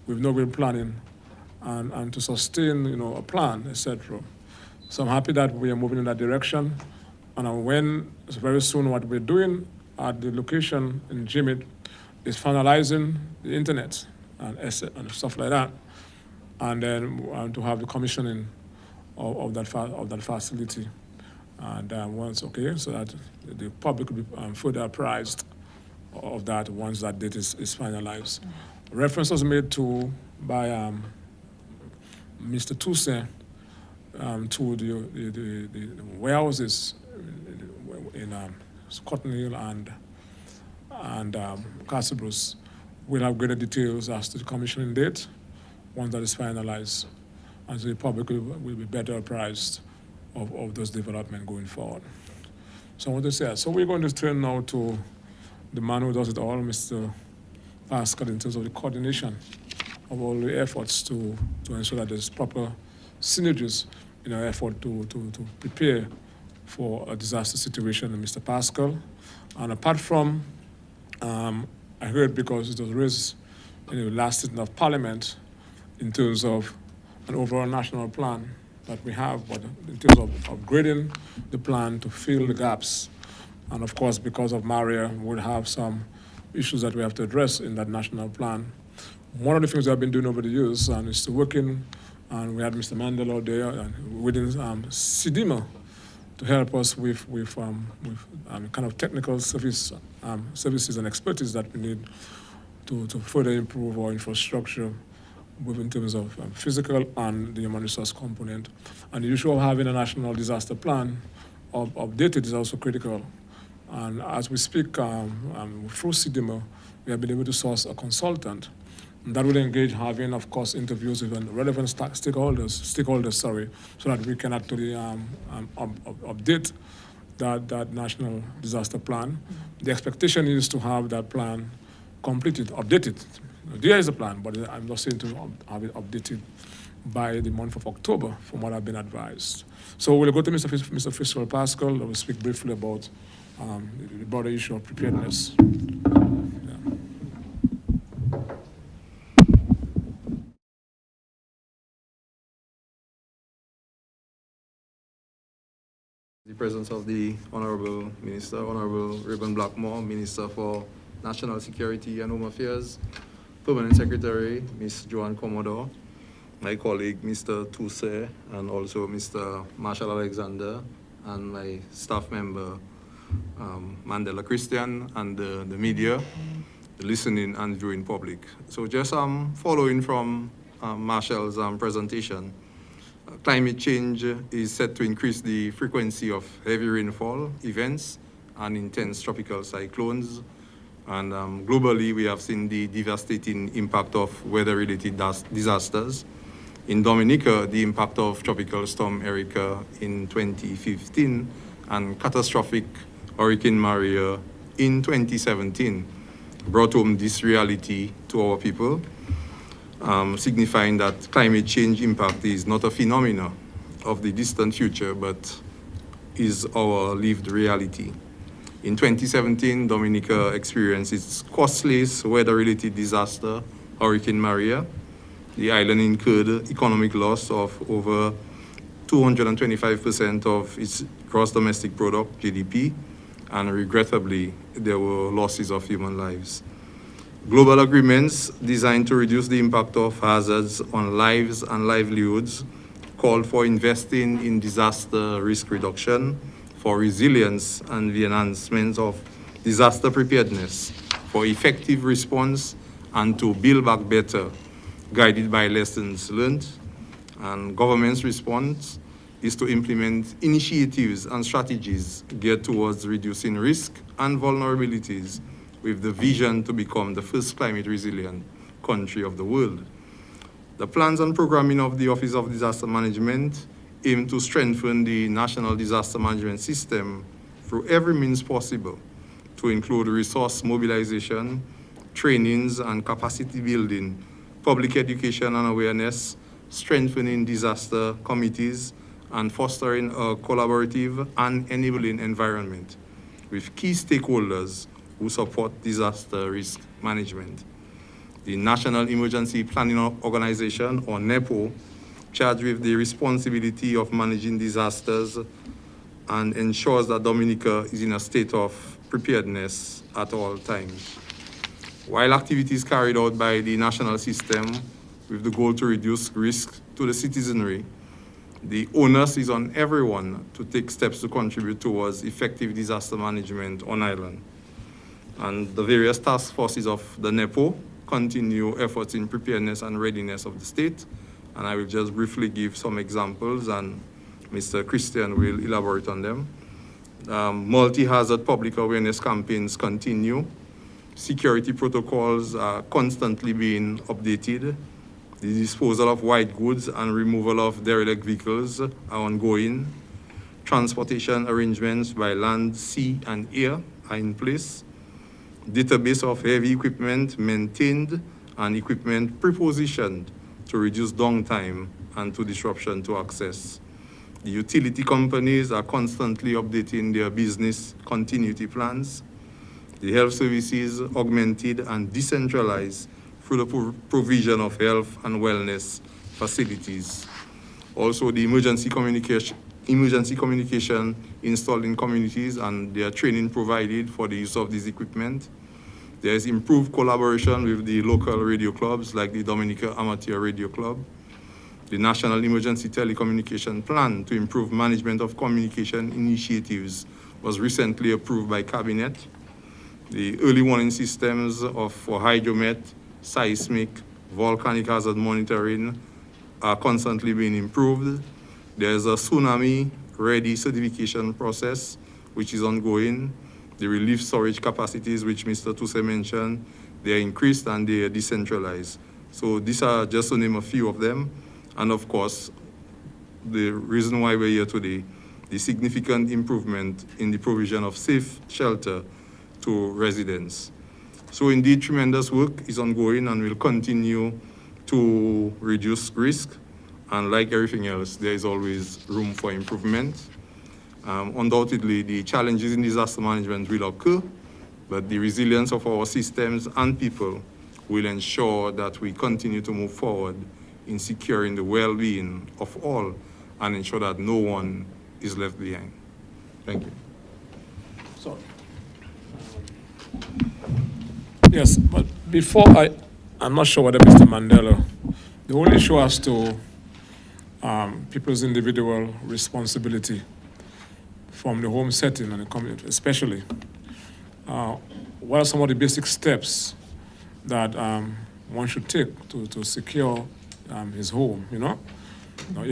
with no real planning and to sustain, a plan, etc. So I'm happy that we are moving in that direction. And when very soon what we're doing at the location in Jimit is finalizing the internet and stuff like that, and then to have the commissioning of that facility. And once, so that the public will be further apprised of that once that date is finalized. Reference was made to by Mr. Toussaint to the warehouses in Cotton Hill and Castle Bruce. We'll have greater details as to the commissioning date once that is finalized, and so the public will be better apprised of those developments going forward. So I want to say that. So we're going to turn now to the man who does it all, Mr. Pascal, in terms of the coordination of all the efforts to ensure that there's proper synergies in our effort to prepare for a disaster situation. And Mr. Pascal, and apart from, I heard because it was raised in the last sitting of Parliament in terms of an overall national plan that we have, but in terms of upgrading the plan to fill the gaps. And of course, because of Maria, we'll have some issues that we have to address in that national plan. One of the things I've been doing over the years is to working, and we had Mr. Mandela there and within CDIMA to help us with kind of technical services and expertise that we need to further improve our infrastructure in terms of physical and the human resource component. And the issue of having a national disaster plan updated is also critical. And as we speak, through CDIMA, we have been able to source a consultant that will engage having, of course, interviews with relevant stakeholders, so that we can actually update that national disaster plan. The expectation is to have that plan completed, updated. There is a plan, but I'm not saying to have it updated by the month of October, from what I've been advised. So we'll go to Mr. Fiscal Pascal, who will speak briefly about the broader issue of preparedness. The presence of the Honorable Minister, Honorable Reuben Blackmore, Minister for National Security and Home Affairs, Permanent Secretary, Ms. Joanne Commodore, my colleague, Mr. Tousse, and also Mr. Marshall Alexander, and my staff member, Mandela Christian, and the media, the listening and viewing public. So just following from Marshall's presentation, climate change is set to increase the frequency of heavy rainfall events and intense tropical cyclones. And globally, we have seen the devastating impact of weather-related disasters. In Dominica, the impact of Tropical Storm Erica in 2015 and catastrophic Hurricane Maria in 2017 brought home this reality to our people, signifying that climate change impact is not a phenomenon of the distant future, but is our lived reality. In 2017, Dominica experienced its costliest weather-related disaster, Hurricane Maria. The island incurred economic loss of over 225% of its gross domestic product, GDP, and regrettably, there were losses of human lives. Global agreements designed to reduce the impact of hazards on lives and livelihoods called for investing in disaster risk reduction, for resilience and the enhancement of disaster preparedness, for effective response, and to build back better, guided by lessons learned. And government's response is to implement initiatives and strategies geared towards reducing risk and vulnerabilities with the vision to become the first climate resilient country of the world. The plans and programming of the Office of Disaster Management aim to strengthen the national disaster management system through every means possible, to include resource mobilization, trainings and capacity building, public education and awareness, strengthening disaster committees, and fostering a collaborative and enabling environment with key stakeholders who support disaster risk management. The National Emergency Planning Organization, or NEPO, charged with the responsibility of managing disasters and ensures that Dominica is in a state of preparedness at all times. While activities carried out by the national system with the goal to reduce risk to the citizenry, the onus is on everyone to take steps to contribute towards effective disaster management on island. And the various task forces of the NEPO continue efforts in preparedness and readiness of the state. And I will just briefly give some examples, and Mr. Christian will elaborate on them. Multi-hazard public awareness campaigns continue. Security protocols are constantly being updated. The disposal of white goods and removal of derelict vehicles are ongoing. Transportation arrangements by land, sea, and air are in place. Database of heavy equipment maintained and equipment prepositioned to reduce downtime and to disruption to access. The utility companies are constantly updating their business continuity plans. The health services augmented and decentralized through the provision of health and wellness facilities. Also, the emergency communication installed in communities, and their training provided for the use of this equipment. There is improved collaboration with the local radio clubs like the Dominica Amateur Radio Club. The National Emergency Telecommunication Plan to improve management of communication initiatives was recently approved by Cabinet. The early warning systems for hydromet, seismic, volcanic hazard monitoring are constantly being improved. There's a tsunami-ready certification process, which is ongoing. The relief storage capacities, which Mr. Tousse mentioned, they are increased and they are decentralized. So these are just to name a few of them. And of course, the reason why we're here today, the significant improvement in the provision of safe shelter to residents. So indeed, tremendous work is ongoing and will continue to reduce risk. And like everything else, there is always room for improvement. Undoubtedly, the challenges in disaster management will occur, but the resilience of our systems and people will ensure that we continue to move forward in securing the well-being of all and ensure that no one is left behind. Thank you. Sorry. Yes, but before I'm not sure whether Mr. Mandela, the whole issue as to people's individual responsibility from the home setting and the community, especially. What are some of the basic steps that one should take to secure his home? You know, now, I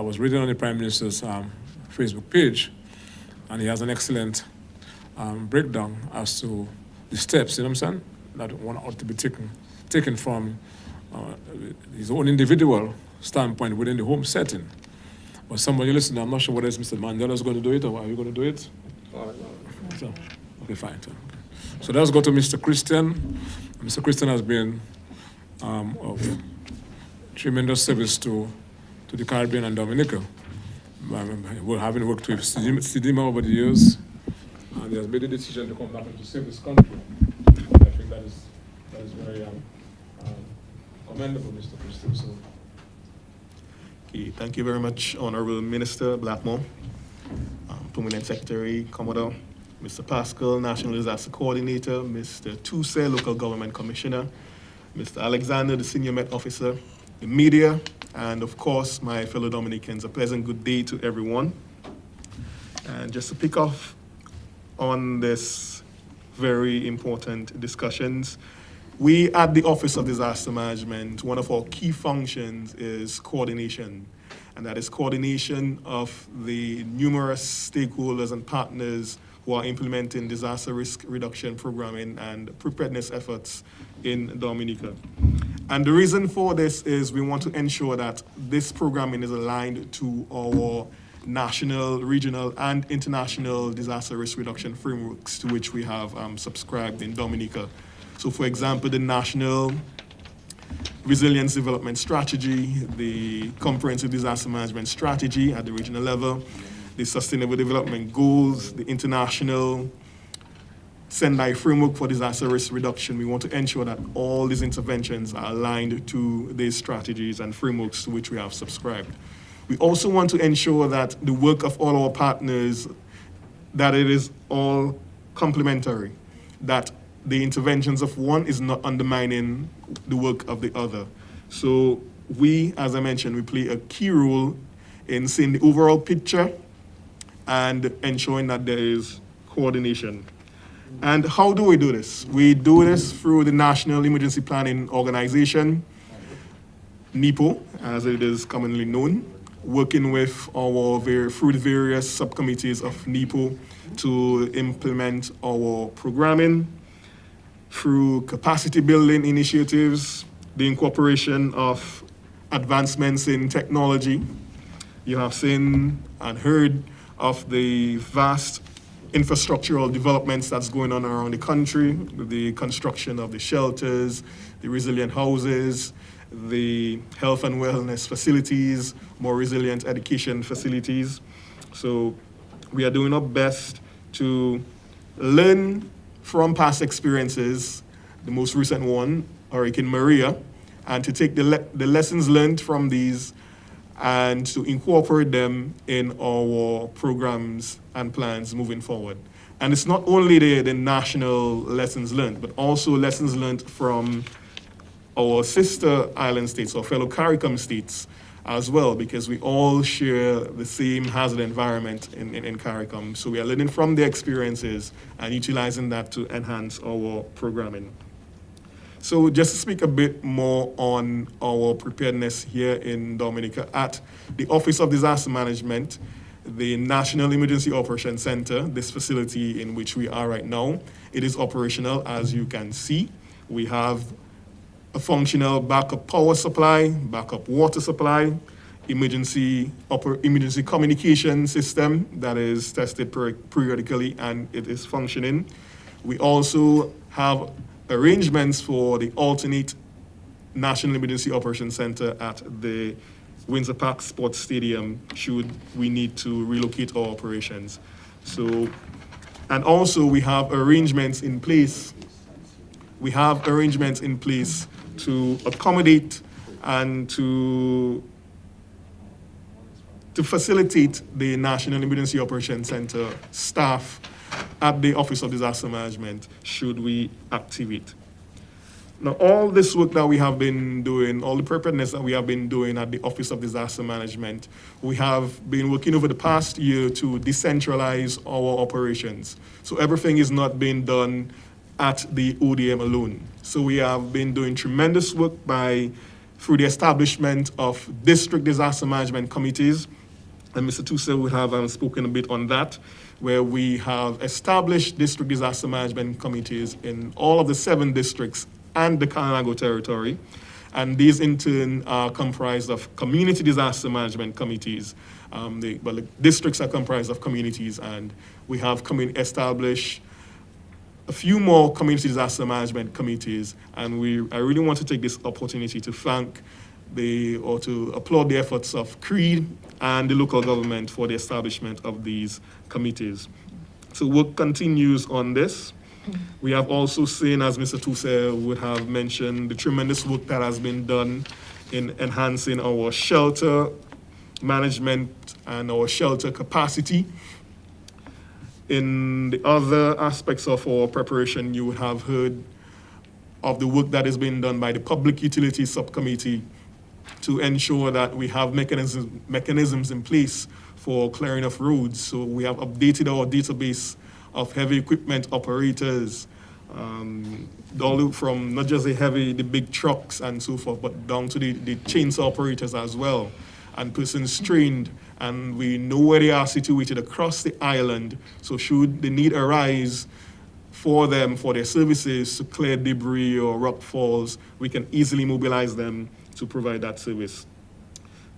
was reading on the Prime Minister's Facebook page, and he has an excellent breakdown as to the steps, you know what I'm saying, that one ought to be taken from his own individual standpoint within the home setting. But somebody listening, I'm not sure whether it's Mr. Mandela's going to do it or are you going to do it? All right. So, okay, fine. So let's go to Mr. Christian. Mr. Christian has been of tremendous service to the Caribbean and Dominica. We're having worked with Sidima over the years, and he has made a decision to come back and to serve this country. I think that is very commendable, Mr. Christian. So. Okay, thank you very much, Honorable Minister Blackmore, Permanent Secretary, Commodore, Mr. Pascal, National Disaster Coordinator, Mr. Toussaint, Local Government Commissioner, Mr. Alexander, the Senior Met Officer, the media, and of course, my fellow Dominicans. A pleasant good day to everyone. And just to pick off on this very important discussions, we at the Office of Disaster Management, one of our key functions is coordination, and that is coordination of the numerous stakeholders and partners who are implementing disaster risk reduction programming and preparedness efforts in Dominica. And the reason for this is we want to ensure that this programming is aligned to our national, regional, and international disaster risk reduction frameworks to which we have subscribed in Dominica. So for example, the National Resilience Development Strategy, the Comprehensive Disaster Management Strategy at the regional level, the Sustainable Development Goals, the International Sendai Framework for Disaster Risk Reduction. We want to ensure that all these interventions are aligned to these strategies and frameworks to which we have subscribed. We also want to ensure that the work of all our partners, that it is all complementary, that the interventions of one is not undermining the work of the other. So we, as I mentioned, we play a key role in seeing the overall picture and ensuring that there is coordination. And how do we do this? We do this through the National Emergency Planning Organization, NEPO, as it is commonly known, working with through the various subcommittees of NEPO to implement our programming, through capacity building initiatives, the incorporation of advancements in technology. You have seen and heard of the vast infrastructural developments that's going on around the country, the construction of the shelters, the resilient houses, the health and wellness facilities, more resilient education facilities. So we are doing our best to learn from past experiences, the most recent one, Hurricane Maria, and to take the lessons learned from these and to incorporate them in our programs and plans moving forward. And it's not only the national lessons learned, but also lessons learned from our sister island states, or fellow Caricom states as well, because we all share the same hazard environment in Caricom. So we are learning from their experiences and utilizing that to enhance our programming. So just to speak a bit more on our preparedness here in Dominica, at the Office of Disaster Management, the National Emergency Operations Center, this facility in which we are right now, it is operational, as you can see. We have a functional backup power supply, backup water supply, emergency communication system that is tested periodically and it is functioning. We also have arrangements for the alternate National Emergency Operations Center at the Windsor Park Sports Stadium should we need to relocate our operations. So, and also we have arrangements in place. We have arrangements in place to accommodate and to to facilitate the National Emergency Operations Center staff at the Office of Disaster Management should we activate. Now, all this work that we have been doing, all the preparedness that we have been doing at the Office of Disaster Management, we have been working over the past year to decentralize our operations. So everything is not being done at the ODM alone. So we have been doing tremendous work through the establishment of district disaster management committees, and Mr. Tuse would have spoken a bit on that, where we have established district disaster management committees in all of the 7 districts and the Caricom territory. And these in turn are comprised of community disaster management committees. The districts are comprised of communities, and we have established a few more community disaster management committees. And I really want to take this opportunity to thank to applaud the efforts of CREED and the local government for the establishment of these committees. So work continues on this. We have also seen, as Mr. Tuse would have mentioned, the tremendous work that has been done in enhancing our shelter management and our shelter capacity. In the other aspects of our preparation, you would have heard of the work that is being done by the Public Utilities Subcommittee to ensure that we have mechanisms in place for clearing of roads. So we have updated our database of heavy equipment operators, all from not just the big trucks and so forth, but down to the chainsaw operators as well, and persons trained. And we know where they are situated across the island. So should the need arise for them, for their services to clear debris or rock falls, we can easily mobilize them to provide that service.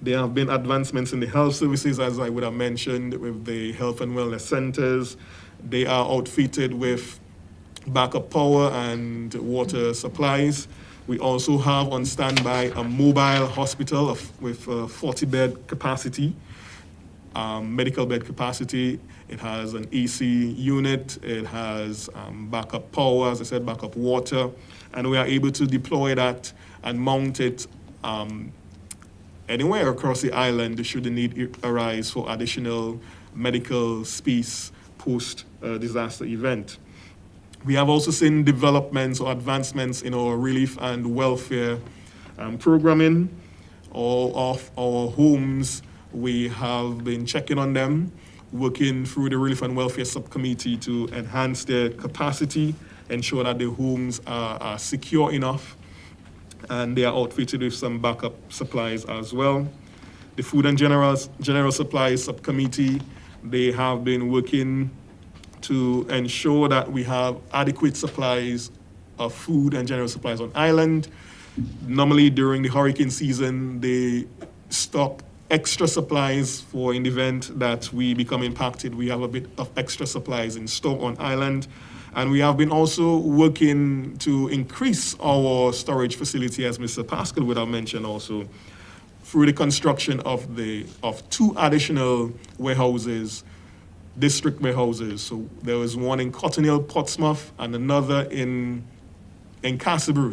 There have been advancements in the health services, as I would have mentioned, with the health and wellness centers. They are outfitted with backup power and water supplies. We also have on standby a mobile hospital with 40-bed capacity, medical bed capacity. It has an AC unit. It has backup power, as I said, backup water. And we are able to deploy that and mount it anywhere across the island should the need arise for additional medical space post-disaster event. We have also seen developments or advancements in our relief and welfare programming. All of our homes, we have been checking on them, working through the Relief and Welfare Subcommittee to enhance their capacity, ensure that the homes are secure enough, and they are outfitted with some backup supplies as well. The Food and General Supplies Subcommittee, they have been working to ensure that we have adequate supplies of food and general supplies on island. Normally during the hurricane season, they stock extra supplies for in the event that we become impacted. We have a bit of extra supplies in store on island. And we have been also working to increase our storage facility, as Mr. Pascal would have mentioned also, through the construction of 2 additional warehouses, district warehouses. So there was one in Cotton Hill, Portsmouth, and another in Castle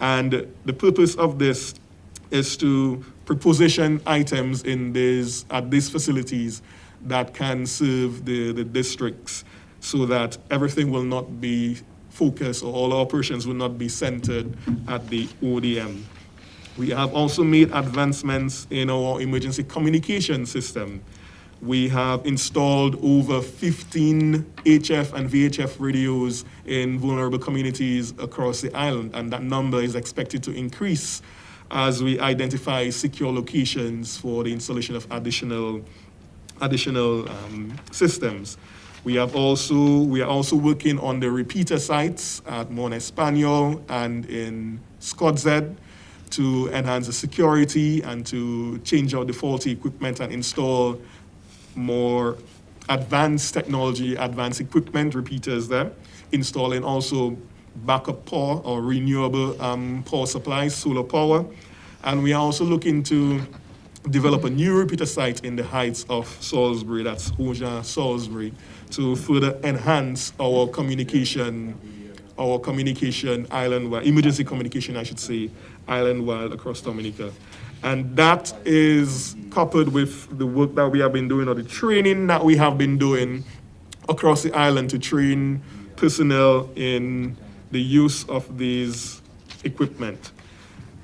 And the purpose of this is to preposition items at these facilities that can serve the districts, so that everything will not be focused, or all operations will not be centered at the ODM. We have also made advancements in our emergency communication system. We have installed over 15 HF and VHF radios in vulnerable communities across the island, and that number is expected to increase as we identify secure locations for the installation of additional systems. We are also working on the repeater sites at Mont Espanol and in Scotzhead to enhance the security and to change out the faulty equipment and install more advanced technology, advanced equipment, repeaters there, installing also backup power or renewable power supplies, solar power. And we are also looking to develop a new repeater site in the heights of Salisbury, that's Hoja, Salisbury, to further enhance our communication island-wide, emergency communication, I should say, island-wide across Dominica. And that is coupled with the work that we have been doing, or the training that we have been doing across the island to train personnel in the use of these equipment.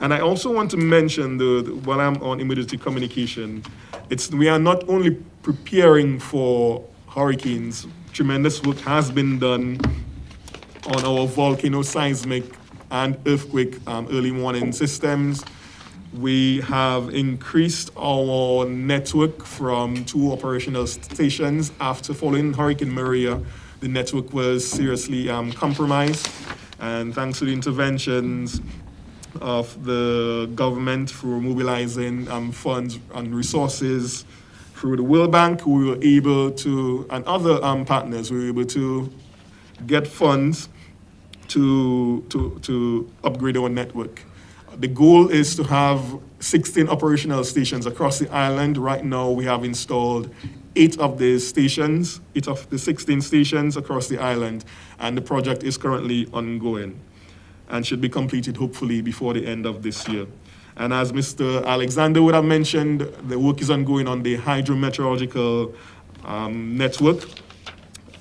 And I also want to mention, while I'm on emergency communication, we are not only preparing for hurricanes. Tremendous work has been done on our volcano seismic and earthquake early warning systems. We have increased our network from 2 operational stations. After following Hurricane Maria, the network was seriously compromised. And thanks to the interventions of the government through mobilizing funds and resources through the World Bank, we were able to, and other partners, we were able to get funds to upgrade our network. The goal is to have 16 operational stations across the island. Right now, we have installed 8 of the 16 stations across the island, and the project is currently ongoing and should be completed hopefully before the end of this year. And as Mr. Alexander would have mentioned, the work is ongoing on the hydrometeorological network,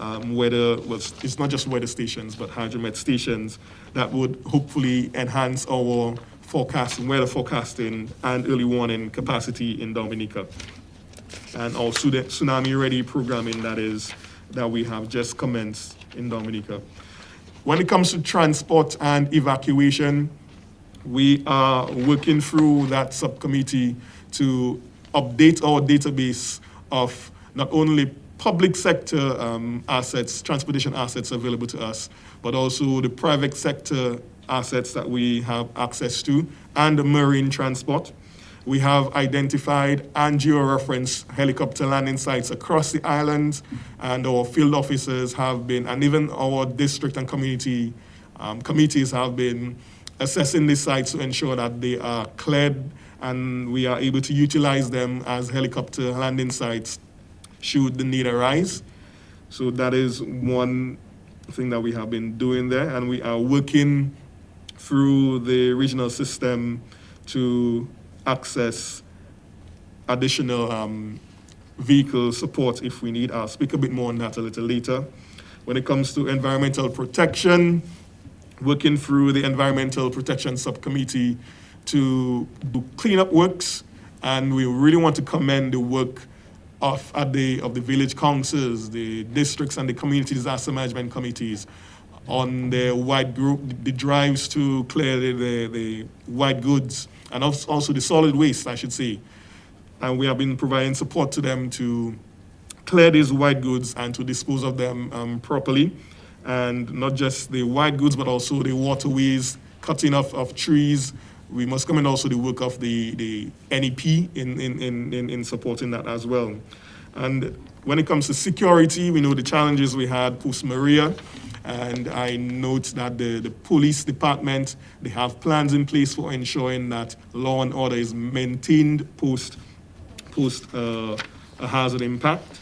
it's not just weather stations, but hydromet stations that would hopefully enhance our forecasting, weather forecasting, and early warning capacity in Dominica. And also the tsunami ready programming that we have just commenced in Dominica. When it comes to transport and evacuation, we are working through that subcommittee to update our database of not only public sector assets, transportation assets available to us, but also the private sector assets that we have access to, and the marine transport. We have identified and geo-referenced helicopter landing sites across the island, and our field officers have been, and even our district and community committees have been assessing these sites to ensure that they are cleared and we are able to utilize them as helicopter landing sites should the need arise. So that is one thing that we have been doing there, and we are working through the regional system to access additional vehicle support if we need. I'll speak a bit more on that a little later. When it comes to environmental protection, working through the Environmental Protection Subcommittee to do cleanup works, and we really want to commend the work of the village councils, the districts, and the community disaster management committees on the white group, the drives to clear the white goods, and also the solid waste, I should say. And we have been providing support to them to clear these white goods and to dispose of them properly. And not just the white goods, but also the waterways, cutting off of trees. We must commend also the work of the NEP in supporting that as well. And when it comes to security, we know the challenges we had post-Maria. And I note that the police department, they have plans in place for ensuring that law and order is maintained post a hazard impact.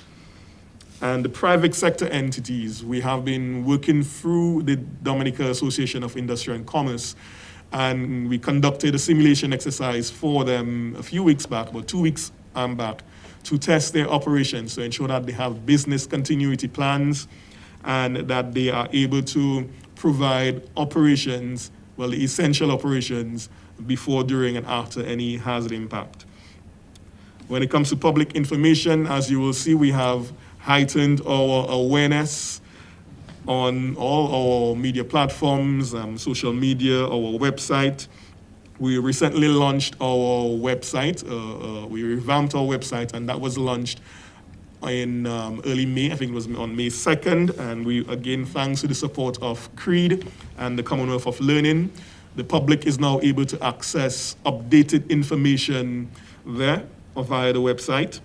And the private sector entities, we have been working through the Dominica Association of Industry and Commerce, and we conducted a simulation exercise for them a few weeks back, about 2 weeks back, to test their operations to ensure that they have business continuity plans and that they are able to provide operations, well, the essential operations before, during, and after any hazard impact. When it comes to public information, as you will see, we have heightened our awareness on all our media platforms, social media, our website. We recently launched our website. We revamped our website, and that was launched in early May. I think it was on May 2nd. And we, again, thanks to the support of CREED and the Commonwealth of Learning, the public is now able to access updated information there via the website.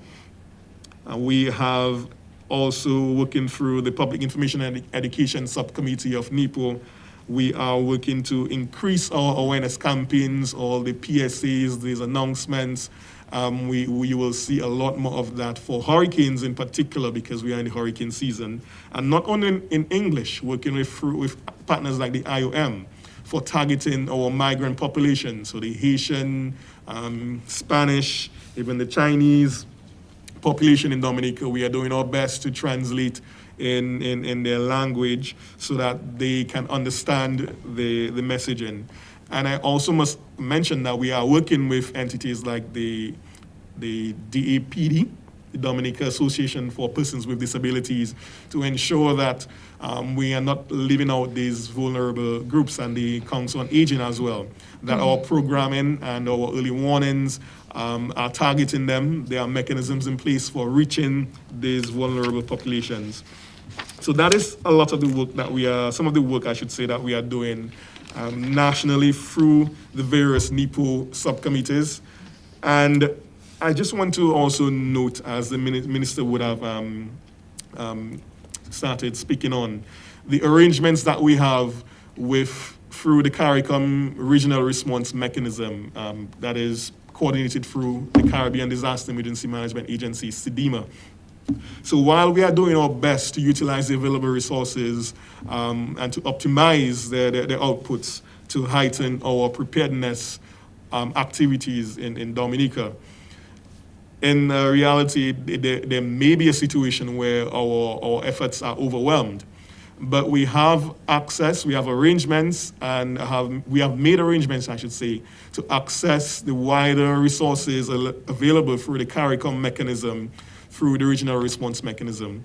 We have also working through the Public Information and Education Subcommittee of NEPO. We are working to increase our awareness campaigns, all the PSAs, these announcements. We will see a lot more of that for hurricanes in particular, because we are in the hurricane season. And not only in English, working with partners like the IOM for targeting our migrant population. So the Haitian, Spanish, even the Chinese population in Dominica, we are doing our best to translate in their language so that they can understand the messaging. And I also must mention that we are working with entities like the DAPD, the Dominica Association for Persons with Disabilities, to ensure that we are not leaving out these vulnerable groups, and the Council on Aging as well, that our programming and our early warnings are targeting them. There are mechanisms in place for reaching these vulnerable populations. So that is a lot of the work that some of the work I should say that we are doing nationally through the various NEPO subcommittees. And I just want to also note, as the minister would have started speaking on, the arrangements that we have through the Caricom Regional Response Mechanism that is coordinated through the Caribbean Disaster Emergency Management Agency, CDEMA. So while we are doing our best to utilize the available resources and to optimize their outputs to heighten our preparedness activities in Dominica, in reality, there may be a situation where our efforts are overwhelmed. But we have access, we have arrangements, and we have made arrangements, I should say, to access the wider resources available through the Caricom mechanism, through the regional response mechanism.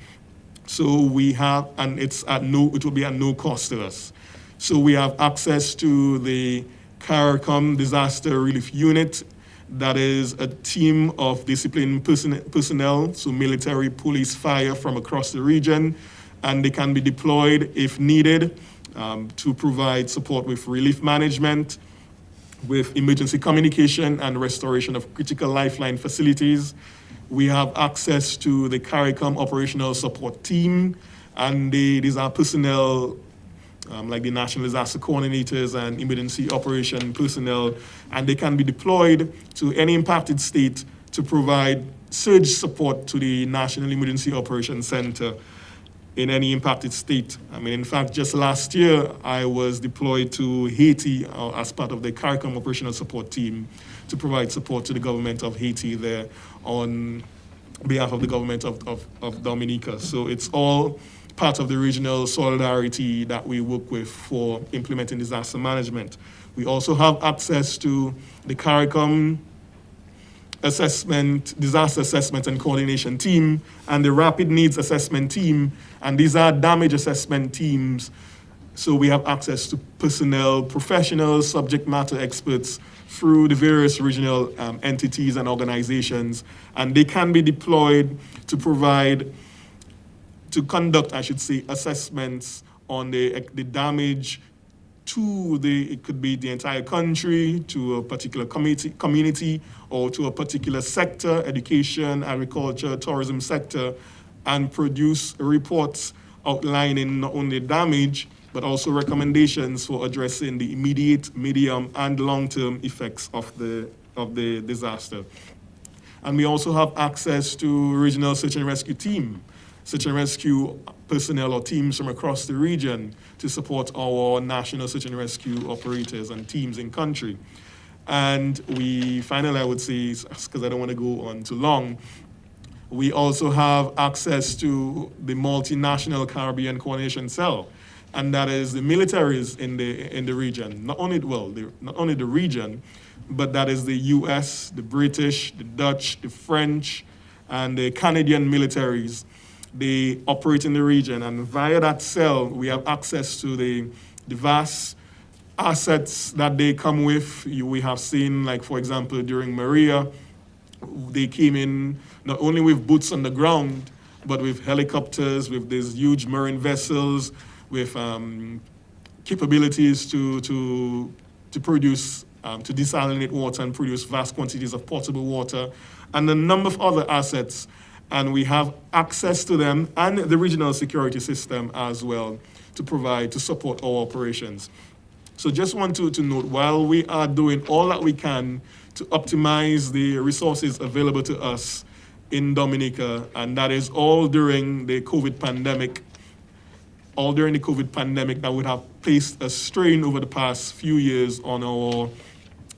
So we have, and it will be at no cost to us. So we have access to the Caricom Disaster Relief Unit, that is a team of disciplined personnel, so military, police, fire from across the region, and they can be deployed if needed to provide support with relief management, with emergency communication and restoration of critical lifeline facilities. We have access to the Caricom Operational Support Team, and these are personnel like the National Disaster Coordinators and Emergency Operation personnel, and they can be deployed to any impacted state to provide surge support to the National Emergency Operations Center in any impacted state. I mean, in fact, just last year, I was deployed to Haiti as part of the Caricom Operational Support Team to provide support to the government of Haiti there on behalf of the government of Dominica. So it's all part of the regional solidarity that we work with for implementing disaster management. We also have access to the Caricom disaster assessment and coordination team, and the rapid needs assessment team, and these are damage assessment teams. So we have access to personnel, professionals, subject matter experts through the various regional entities and organizations, and they can be deployed to conduct, I should say, assessments on the damage to it could be the entire country, to a particular community, or to a particular sector, education, agriculture, tourism sector, and produce reports outlining not only damage, but also recommendations for addressing the immediate, medium, and long-term effects of the disaster. And we also have access to regional search and rescue team, search and rescue personnel or teams from across the region to support our national search and rescue operators and teams in country. And finally, I would say, because I don't want to go on too long, we also have access to the Multinational Caribbean Coordination Cell, and that is the militaries in the region. Not only the region, but that is the US, the British, the Dutch, the French, and the Canadian militaries. They operate in the region, and via that cell, we have access to the vast assets that they come with. We have seen, like, for example, during Maria, they came in not only with boots on the ground, but with helicopters, with these huge marine vessels, with capabilities to produce, to desalinate water and produce vast quantities of potable water, and a number of other assets. And we have access to them and the regional security system as well to support our operations. So just want to note, while we are doing all that we can to optimize the resources available to us in Dominica, and that is all during the COVID pandemic, all during the COVID pandemic that would have placed a strain over the past few years on our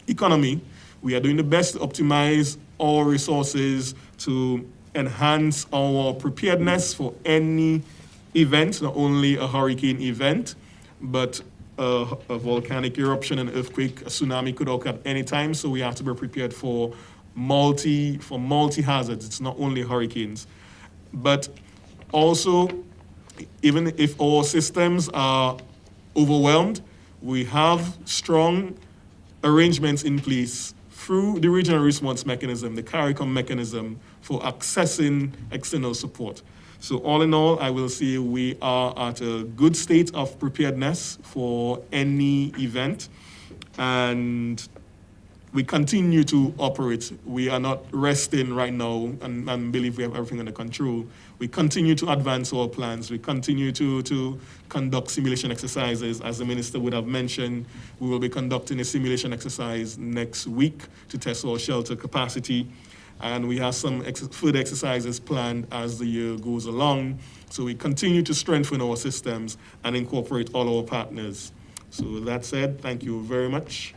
economy. We are doing the best to optimize our resources to enhance our preparedness for any event, not only a hurricane event, but a volcanic eruption, an earthquake, a tsunami could occur at any time. So we have to be prepared for multi hazards. It's not only hurricanes, but also, even if our systems are overwhelmed, we have strong arrangements in place through the regional response mechanism, the Caricom mechanism, for accessing external support. So all in all, I will say we are at a good state of preparedness for any event, and we continue to operate. We are not resting right now and believe we have everything under control. We continue to advance our plans. We continue to conduct simulation exercises. As the minister would have mentioned, we will be conducting a simulation exercise next week to test our shelter capacity. And we have some further exercises planned as the year goes along. So we continue to strengthen our systems and incorporate all our partners. So that said, thank you very much.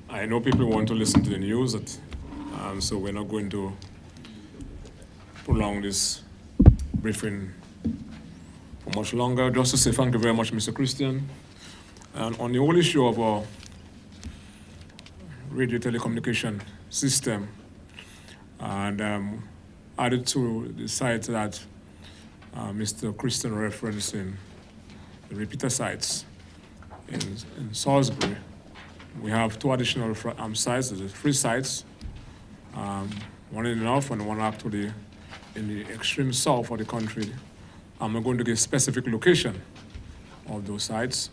I know people want to listen to the news, so we're not going to prolong this briefing for much longer. Just to say thank you very much, Mr. Christian. And on the whole issue of our radio telecommunication system, and added to the site that Mr. Christian referencing, the repeater sites in Salisbury. We have two additional sites, the 3 sites, one in the north and one actually in the extreme south of the country. I'm going to give specific location of those sites.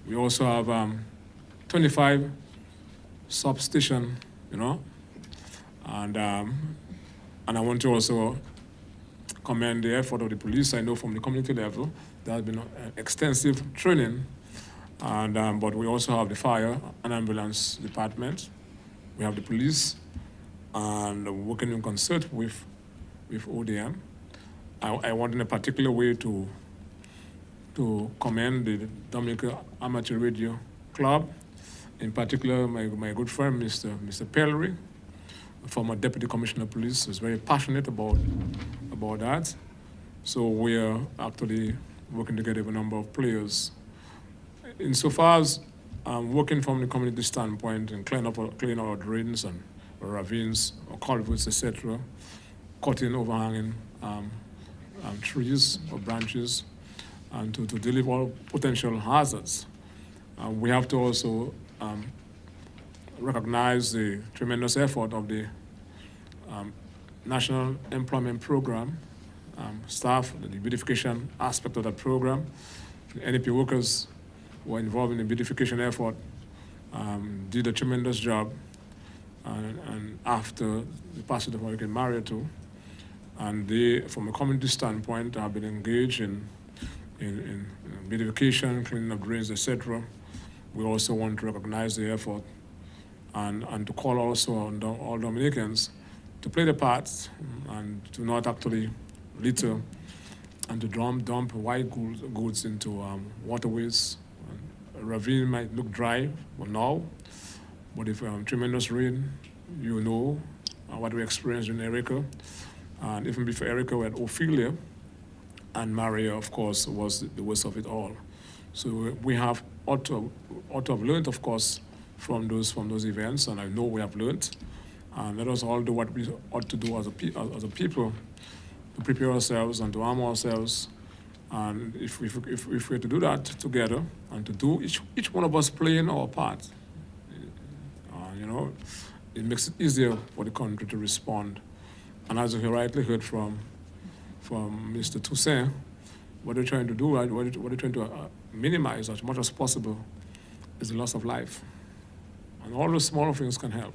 We also have 25 substation, and I want to also commend the effort of the police. I know from the community level there has been extensive training. But we also have the fire and ambulance department. We have the police, and working in concert with ODM. I want in a particular way to commend the Dominican Amateur Radio Club, in particular my good friend Mr. Pellery, former Deputy Commissioner of Police, who's very passionate about that. So we are actually working together with a number of players. Insofar as working from the community standpoint and cleaning out drains and ravines or culverts, etc., cutting overhanging trees or branches, and to deliver potential hazards. We have to also recognize the tremendous effort of the National Employment Program staff, the beautification aspect of that program. NEP workers were involved in the beautification effort, did a tremendous job, and after the passage of Hurricane Maria too, and they, from a community standpoint, have been engaged in beautification, cleaning up drains, etc. We also want to recognize the effort and to call also on all Dominicans to play their parts and to not actually litter and to dump white goods into waterways. A ravine might look dry for now, but if tremendous rain, you know what we experienced in Erica. And even before Erica, we had Ophelia, and Maria, of course, was the worst of it all. So we ought to have learned, of course, from those events, and I know we have learned. And let us all do what we ought to do as a people, to prepare ourselves and to arm ourselves. And if we're to do that together and to do each one of us playing our part, it makes it easier for the country to respond. And as you rightly heard from Mr. Toussaint, what they're trying to do, what they're trying to minimize as much as possible is the loss of life. And all those small things can help.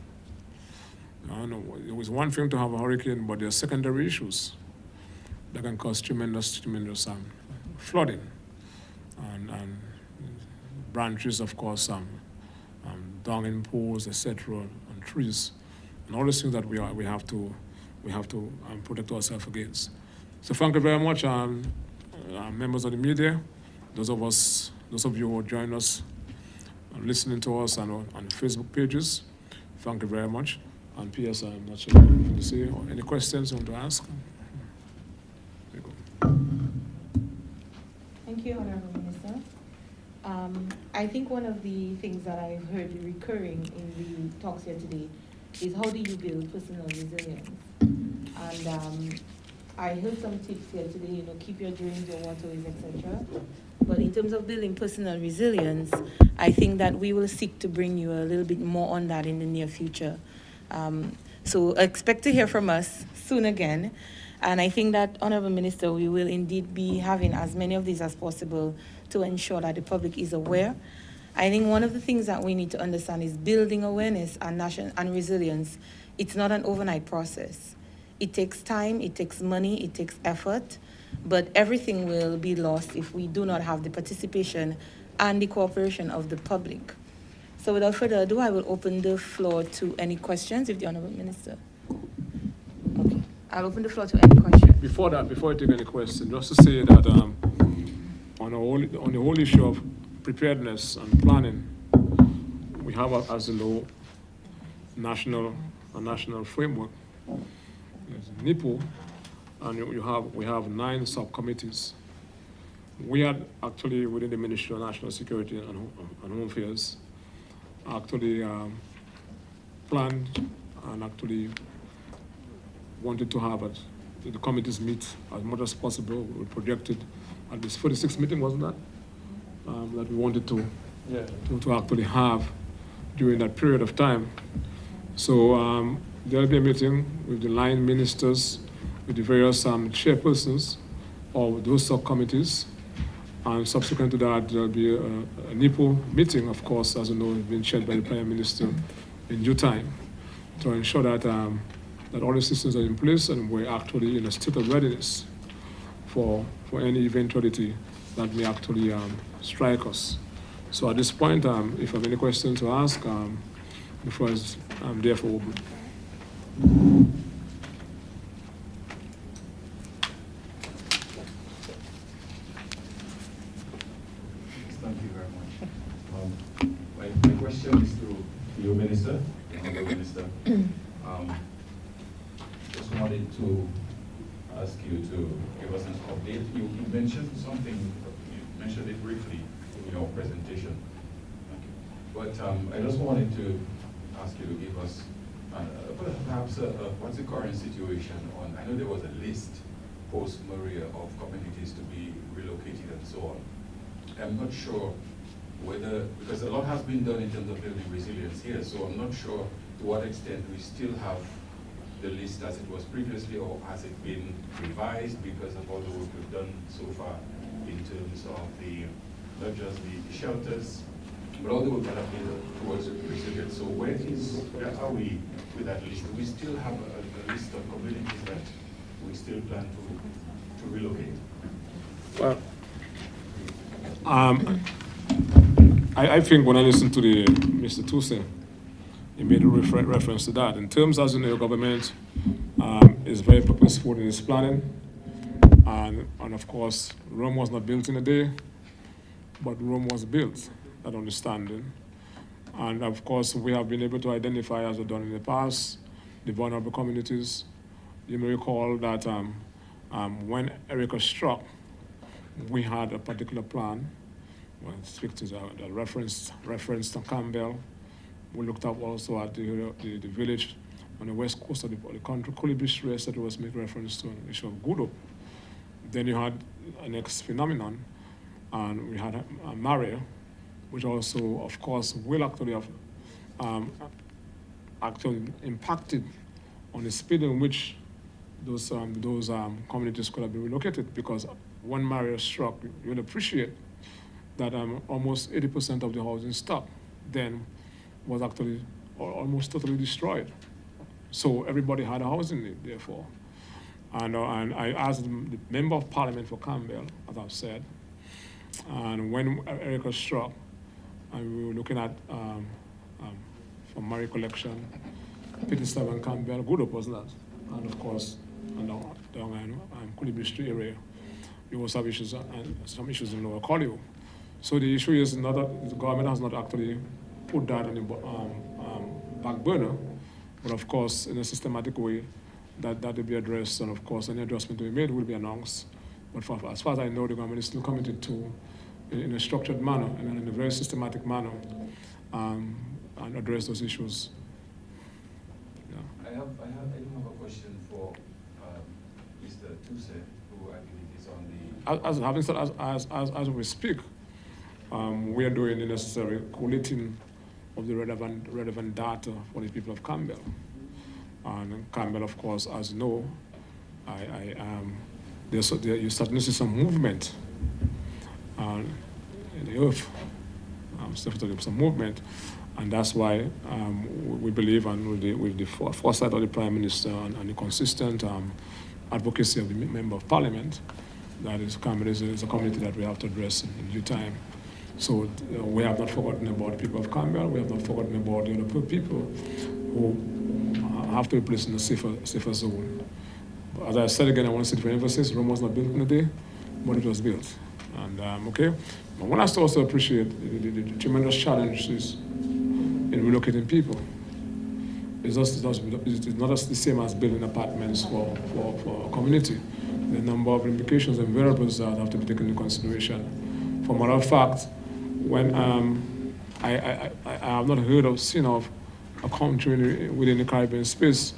It was one thing to have a hurricane, but there are secondary issues. that can cause tremendous flooding and branches, of course, down in pools, etc., and trees, and all these things that we have to protect ourselves against. So thank you very much, members of the media, those of you who join us and listening to us on Facebook pages. Thank you very much. And P.S., I'm not sure what to say or any questions you want to ask. There you go. Thank you, Honorable Minister. I think one of the things that I've heard recurring in the talks here today is how do you build personal resilience? And I heard some tips here today, keep your dreams, your waterways, etc. But in terms of building personal resilience, I think that we will seek to bring you a little bit more on that in the near future. So expect to hear from us soon again. And I think that, Honorable Minister, we will indeed be having as many of these as possible to ensure that the public is aware. I think one of the things that we need to understand is building awareness and resilience. It's not an overnight process. It takes time, it takes money, it takes effort, but everything will be lost if we do not have the participation and the cooperation of the public. So without further ado, I will open the floor to any questions, if the Honorable Minister. Okay, I'll open the floor to any questions. Before I take any question, just to say that on the whole issue of preparedness and planning, we have, as you know, a national framework. There's NIPO, and we have 9 subcommittees. We had actually, within the Ministry of National Security and Home Affairs, actually planned and actually wanted to have the committees meet as much as possible. We projected at this 46th meeting, wasn't that? That we wanted to actually have during that period of time. So there'll be a meeting with the line ministers, with the various chairpersons of those subcommittees. And subsequent to that, there'll be a NIPO meeting, of course, as you know, being chaired by the Prime Minister in due time, to ensure that that all the systems are in place and we're actually in a state of readiness for any eventuality that may actually strike us. So at this point, if you have any questions to ask, before I'm there for open. Thank you very much. My question is to you, Minister, Honorable Minister. Just wanted to ask you to give us an update. You mentioned something, you mentioned it briefly in your presentation. But I just wanted to ask you to give us perhaps what's the current situation on, I know there was a list post-Maria of communities to be relocated and so on. I'm not sure whether, because a lot has been done in terms of building resilience here, so I'm not sure to what extent we still have the list as it was previously, or has it been revised because of all the work we've done so far in terms of not just the shelters, but all the work that have been done towards resilience. So where are we with that list? Do we still have a list of communities that we still plan to relocate? Well, I think when I listened to Mr. Tuse, he made a reference to that. In terms, as you know, government is very purposeful in its planning. And of course, Rome was not built in a day, but Rome was built, that understanding. And of course, we have been able to identify, as we've done in the past, the vulnerable communities. You may recall that when Erica struck, we had a particular plan. Well, speak to the reference to Campbell. We looked up also at the village on the west coast of the country, Kulibish Race, that was made reference to an issue of Gudo. Then you had a next phenomenon, and we had Maria, which also, of course, will actually have actually impacted on the speed in which those communities could have been relocated, because when Maria struck, you will appreciate that almost 80% of the housing stock then was actually almost totally destroyed. So everybody had a housing need, therefore. And I asked the Member of Parliament for Campbell, as I've said, and when Erica struck, and we were looking at, from my recollection, Peter Stephen Campbell, good up, wasn't that? And of course, down Kulibistri area, we also have issues, and some issues in Lower Collier. So the issue is not that the government has not actually put that on the back burner, but of course, in a systematic way, that will be addressed, and of course, any adjustment to be made will be announced. But as far as I know, the government is still committed to, in a structured manner and in a very systematic manner, and address those issues. I do have a question for Mr. Tuse, who I believe is on the... As we speak, we are doing the necessary collating of the relevant data for the people of Campbell. And Campbell, of course, as you know, you start to see some movement in the earth. Some movement. And that's why we believe, and with the foresight of the Prime Minister and the consistent advocacy of the Member of Parliament, that Campbell is a community that we have to address in due time. So we have not forgotten about the people of Campbell. We have not forgotten about the other people who have to be placed in a safer zone. But as I said again, I want to say for emphasis, Rome was not built in a day, but it was built. And okay, but one has to also appreciate the tremendous challenges in relocating people. It's not the same as building apartments for a community. The number of implications and variables that have to be taken into consideration. For matter of fact, when I have not heard of, seen of a country within the Caribbean space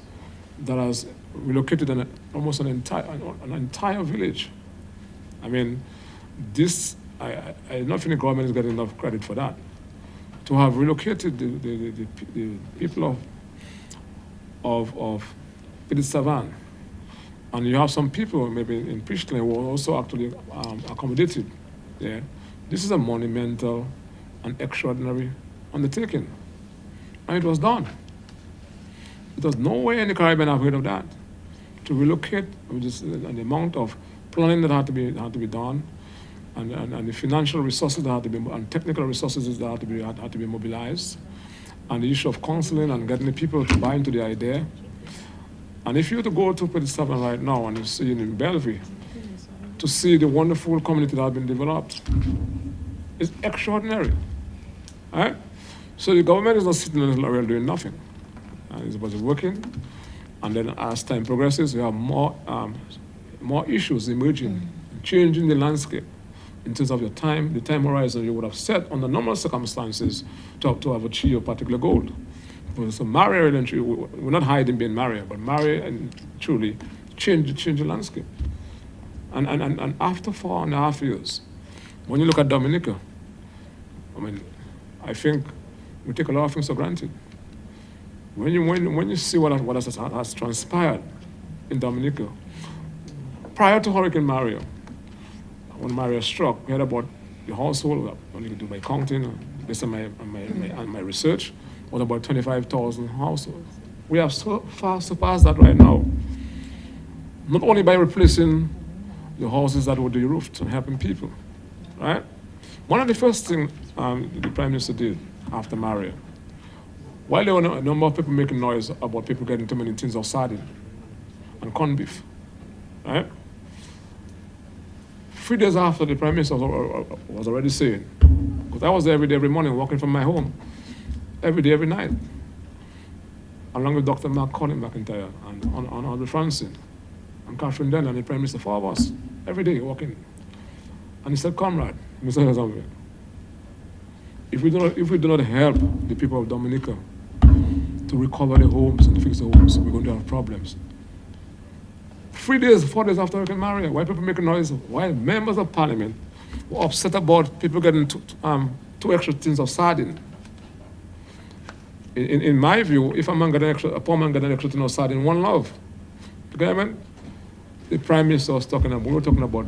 that has relocated almost an entire village. I mean, this, I don't think the government is getting enough credit for that. To have relocated the people of Petite Savanne, and you have some people maybe in Pristina who are also actually accommodated there. This is a monumental and extraordinary undertaking. And it was done. There was no way in the Caribbean I've heard of that. To relocate, and the amount of planning that had to be done, and the financial resources that had to be, and technical resources that had to be mobilized, and the issue of counseling and getting the people to buy into the idea. And if you were to go to Petite Savanne right now and you see it in Bellevue, to see the wonderful community that has been developed, it's extraordinary. Right? So the government is not sitting in the laurel doing nothing. It's about working, and then as time progresses, we have more issues emerging, changing the landscape in terms of the time horizon you would have set under normal circumstances to have achieved a particular goal. So marry, we're not hiding being married, but marry and truly change the landscape. And after 4.5 years, when you look at Dominica, I mean, I think we take a lot of things for granted. When you see what has transpired in Dominica, prior to Hurricane Mario, when Mario struck, we had about the household, only do by counting, based on my research, was about 25,000 households. We have so far surpassed that right now. Not only by replacing the houses that were de-roofed and helping people, right? One of the first things the Prime Minister did after Mario, while there were a number of people making noise about people getting too many tins of sardine and corned beef, right? 3 days after, the Prime Minister was already saying, because I was there every morning walking from my home, every day, every night, along with Dr. Mark Colin McIntyre and Honorable Francine and Catherine Denner and the Prime Minister, 4 of us, every day walking. And he said, comrade, Mr. Hazambe, if we do not help the people of Dominica to recover their homes and fix their homes, we're going to have problems. 3 days, 4 days after Hurricane Maria, why people making noise? Why members of parliament were upset about people getting 2 extra tins of sardine? In my view, if a poor man got an extra tin of sardine, one love. Okay, the Prime Minister was talking about, we were talking about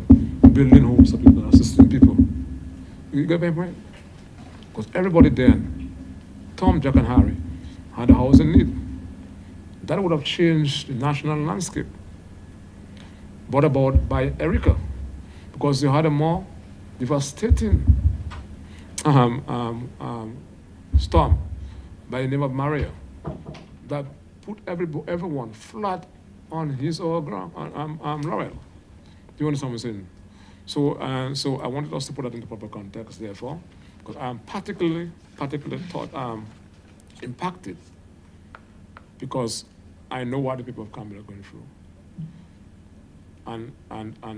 building homes for people and assisting people. You get my point? Because everybody then, Tom, Jack, and Harry, had a house in need. That would have changed the national landscape. brought about by Erica, because you had a more devastating storm by the name of Maria that put everyone flat on his or her ground, Laurel. Do you understand what I'm saying? So I wanted us to put that into proper context, therefore, because I'm particularly impacted, because I know what the people of Campbell are going through. And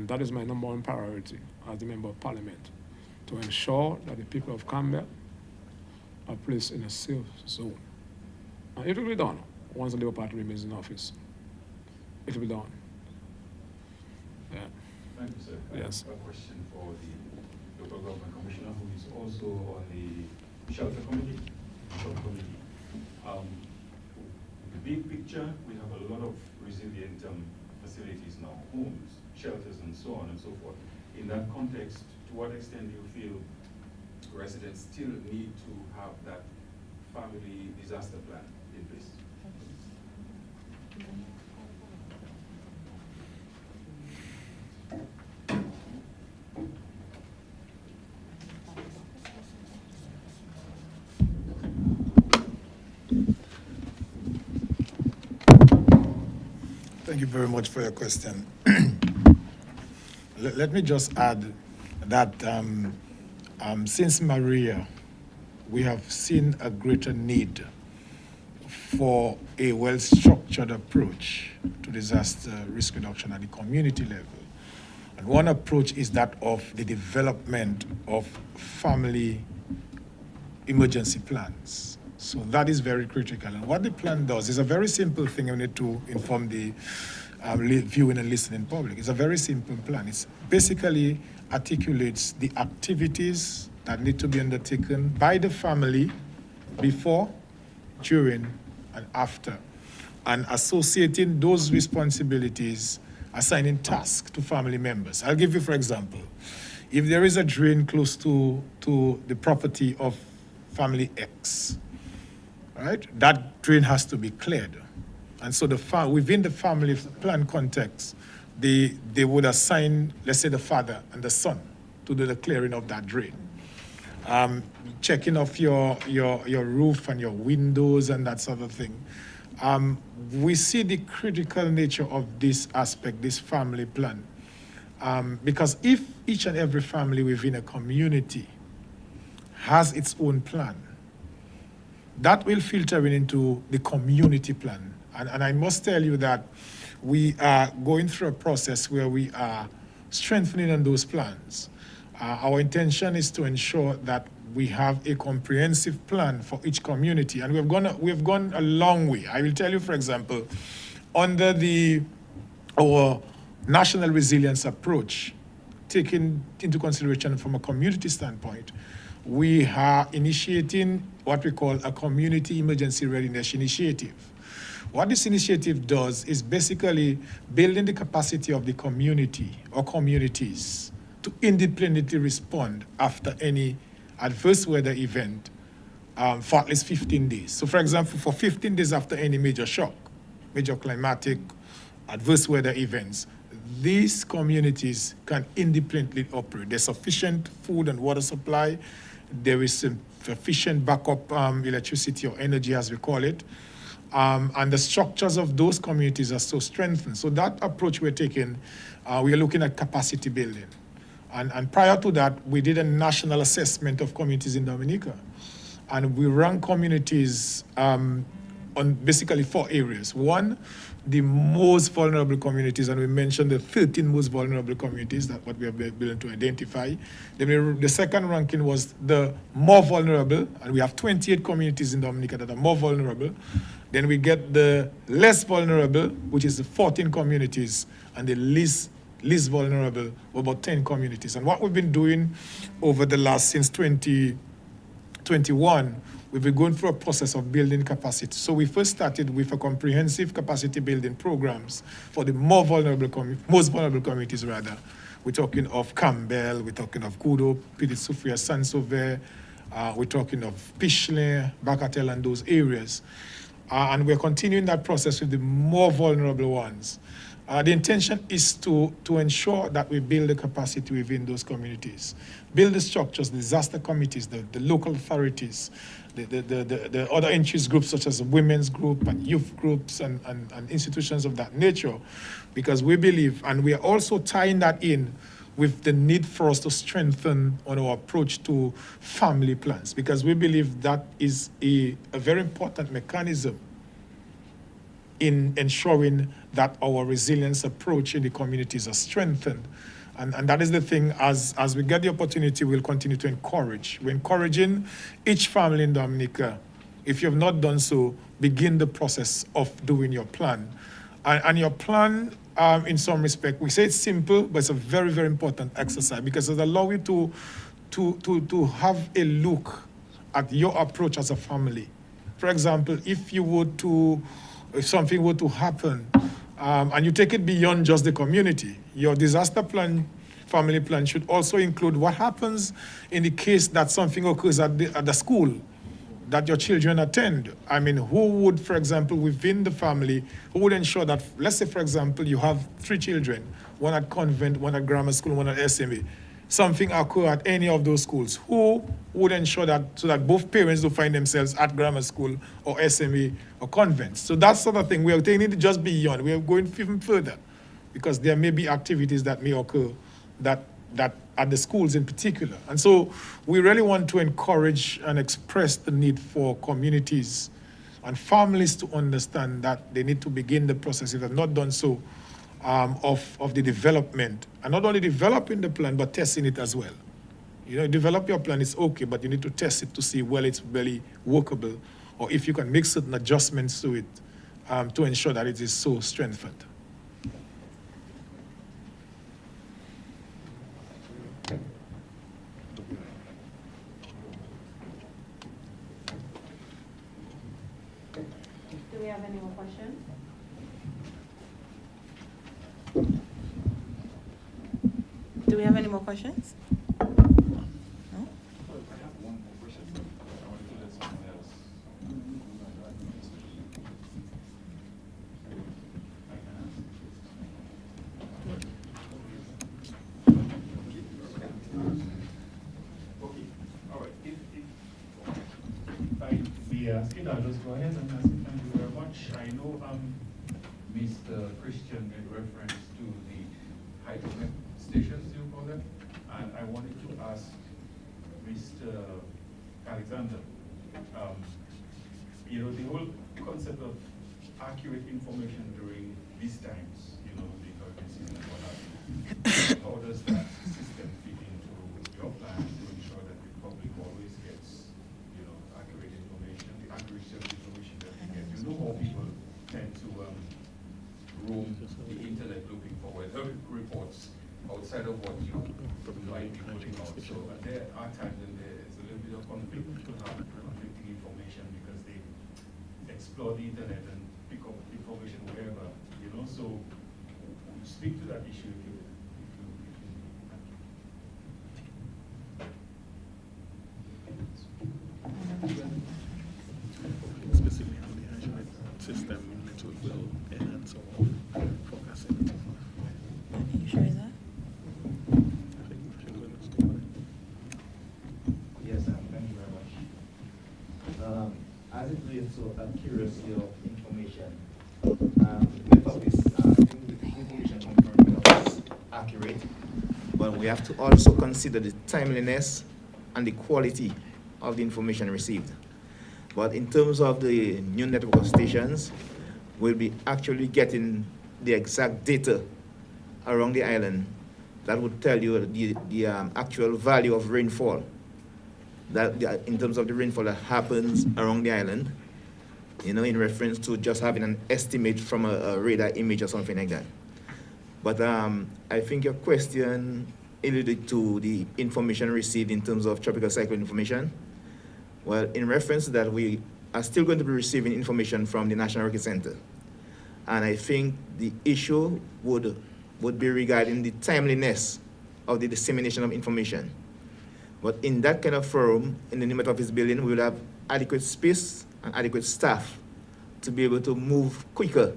that is my number one priority as the Member of Parliament, to ensure that the people of Campbell are placed in a safe zone. And it will be done once the Labour Party remains in office. It will be done. Yeah. Thank you, sir. Yes. I have a question for the local government commissioner, who is also on the shelter committee. The big picture, we have a lot of resilient facilities now, homes, shelters, and so on and so forth. In that context, to what extent do you feel residents still need to have that family disaster plan in place? Thank you very much for your question. Let me just add that since Maria, we have seen a greater need for a well-structured approach to disaster risk reduction at the community level. And one approach is that of the development of family emergency plans. So that is very critical. And what the plan does is a very simple thing. We need to inform the viewing and listening public. It's a very simple plan. It basically articulates the activities that need to be undertaken by the family before, during, and after, and associating those responsibilities, assigning tasks to family members. I'll give you, for example, if there is a drain close to the property of family X, right, that drain has to be cleared. And so within the family plan context, they would assign, let's say, the father and the son to do the clearing of that drain. Checking off your roof and your windows and that sort of thing. We see the critical nature of this aspect, this family plan. Because if each and every family within a community has its own plan, that will filter into the community plan. And I must tell you that we are going through a process where we are strengthening on those plans. Our intention is to ensure that we have a comprehensive plan for each community, and we've gone a long way. I will tell you, for example, under our national resilience approach, taking into consideration from a community standpoint, we are initiating what we call a community emergency readiness initiative. What this initiative does is basically building the capacity of the community or communities to independently respond after any adverse weather event for at least 15 days. So for example, for 15 days after any major shock, major climatic, adverse weather events, these communities can independently operate. There's sufficient food and water supply. There is sufficient backup electricity or energy, as we call it. And the structures of those communities are so strengthened. So that approach we're taking, we are looking at capacity building. And prior to that, we did a national assessment of communities in Dominica. And we ranked communities on basically 4 areas. One, the most vulnerable communities, and we mentioned the 13 most vulnerable communities, that what we have been able to identify. Then the second ranking was the more vulnerable, and we have 28 communities in Dominica that are more vulnerable. Then we get the less vulnerable, which is the 14 communities, and the least vulnerable, about 10 communities. And what we've been doing over the last, since 2021, we've been going through a process of building capacity. So we first started with a comprehensive capacity building programs for the most vulnerable communities rather. We're talking of Campbell, we're talking of Kudo, Petit Soufrière, Saint-Sauveur, we're talking of Pichelin, Bacatel, and those areas. And we're continuing that process with the more vulnerable ones. The intention is to ensure that we build the capacity within those communities, build the structures, the disaster committees, the local authorities, the other interest groups such as the women's group and youth groups and institutions of that nature, because we believe, and we are also tying that in with the need for us to strengthen on our approach to family plans, because we believe that is a very important mechanism in ensuring that our resilience approach in the communities are strengthened. And that is the thing, as we get the opportunity, we'll continue to encourage. We're encouraging each family in Dominica, if you have not done so, begin the process of doing your plan. And your plan, in some respect, we say it's simple, but it's a very, very important exercise, because it allows you to have a look at your approach as a family. For example, if something were to happen, and you take it beyond just the community, your disaster plan, family plan should also include what happens in the case that something occurs at the school that your children attend. I mean, who would, for example, within the family, who would ensure that, let's say, for example, you have 3 children, one at convent, one at grammar school, one at SMA. Something occur at any of those schools. Who would ensure that, so that both parents will find themselves at grammar school or SMA or convent? So that sort of thing, we are taking it just beyond. We are going even further, because there may be activities that may occur that at the schools in particular. And so we really want to encourage and express the need for communities and families to understand that they need to begin the process, if they have not done so, of the development, and not only developing the plan, but testing it as well. You know, develop your plan, it's okay, but you need to test it to see whether it's really workable, or if you can make certain adjustments to it to ensure that it is so strengthened. Do we have any more questions? Do we have any more questions? No? I have one more question. I wanted to let someone else. Okay. All right. If I be asking, I'll just go ahead and ask you. Thank you very much. I know Mr. Christian made reference to the hydromet stations, you call them, and I wanted to ask Mr. Alexander, you know, the whole concept of accurate information during these times, you know, the emergencies and what have you. How does that system fit into your plan to ensure that the public always gets, you know, accurate information, the accuracy of the information that they get? You know how people tend to roam the internet looking for weather reports outside of what you might be putting out. So there are times when there is a little bit of conflict to have conflicting information, because they explore the internet and pick up information wherever, you know. So speak to that issue if you Specifically on the Azure system, it will enhance our forecasting. Are you sure is that? Yes, thank you very much. As it relates to accuracy of information, the information confirmed is accurate, but we have to also consider the timeliness and the quality of the information received. But in terms of the new network of stations, we'll be actually getting the exact data around the island that would tell you the actual value of rainfall, in terms of the rainfall that happens around the island, you know, in reference to just having an estimate from a radar image or something like that. But I think your question alluded to the information received in terms of tropical cyclone information. Well, in reference to that, we are still going to be receiving information from the National Hurricane Center. And I think the issue would be regarding the timeliness of the dissemination of information. But in that kind of forum, in the new Met Office building, we will have adequate space and adequate staff to be able to move quicker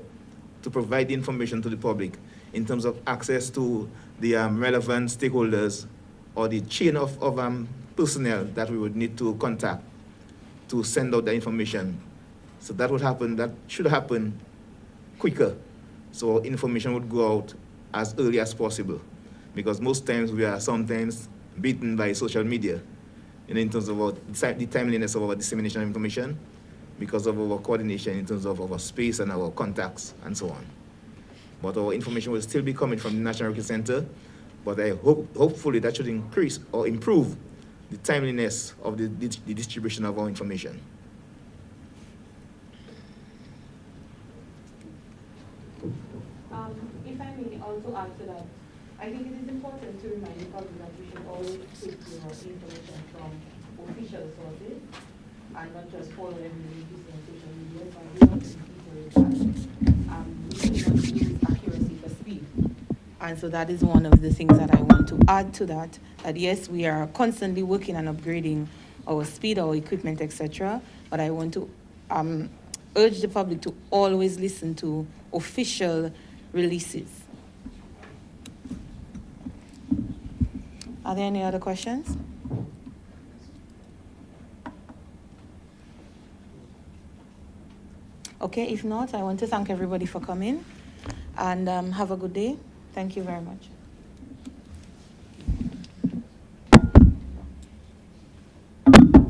to provide the information to the public in terms of access to the relevant stakeholders or the chain of personnel that we would need to contact to send out the information. So that would happen, that should happen quicker. So information would go out as early as possible, because most times we are sometimes beaten by social media in terms of the timeliness of our dissemination of information, because of our coordination in terms of our space and our contacts and so on. But our information will still be coming from the National Hurricane Center, but I hopefully that should increase or improve the timeliness of the distribution of our information. If I may also add to that, I think it is important to remind the public that we should always take information from official sources and not just follow every piece on social media. So I do want to reiterate that we should not use accuracy for speed. And so that is one of the things that I want to add to that, that yes, we are constantly working on upgrading our speed, our equipment, etc. But I want to urge the public to always listen to official releases. Are there any other questions? Okay, if not, I want to thank everybody for coming and have a good day. Thank you very much.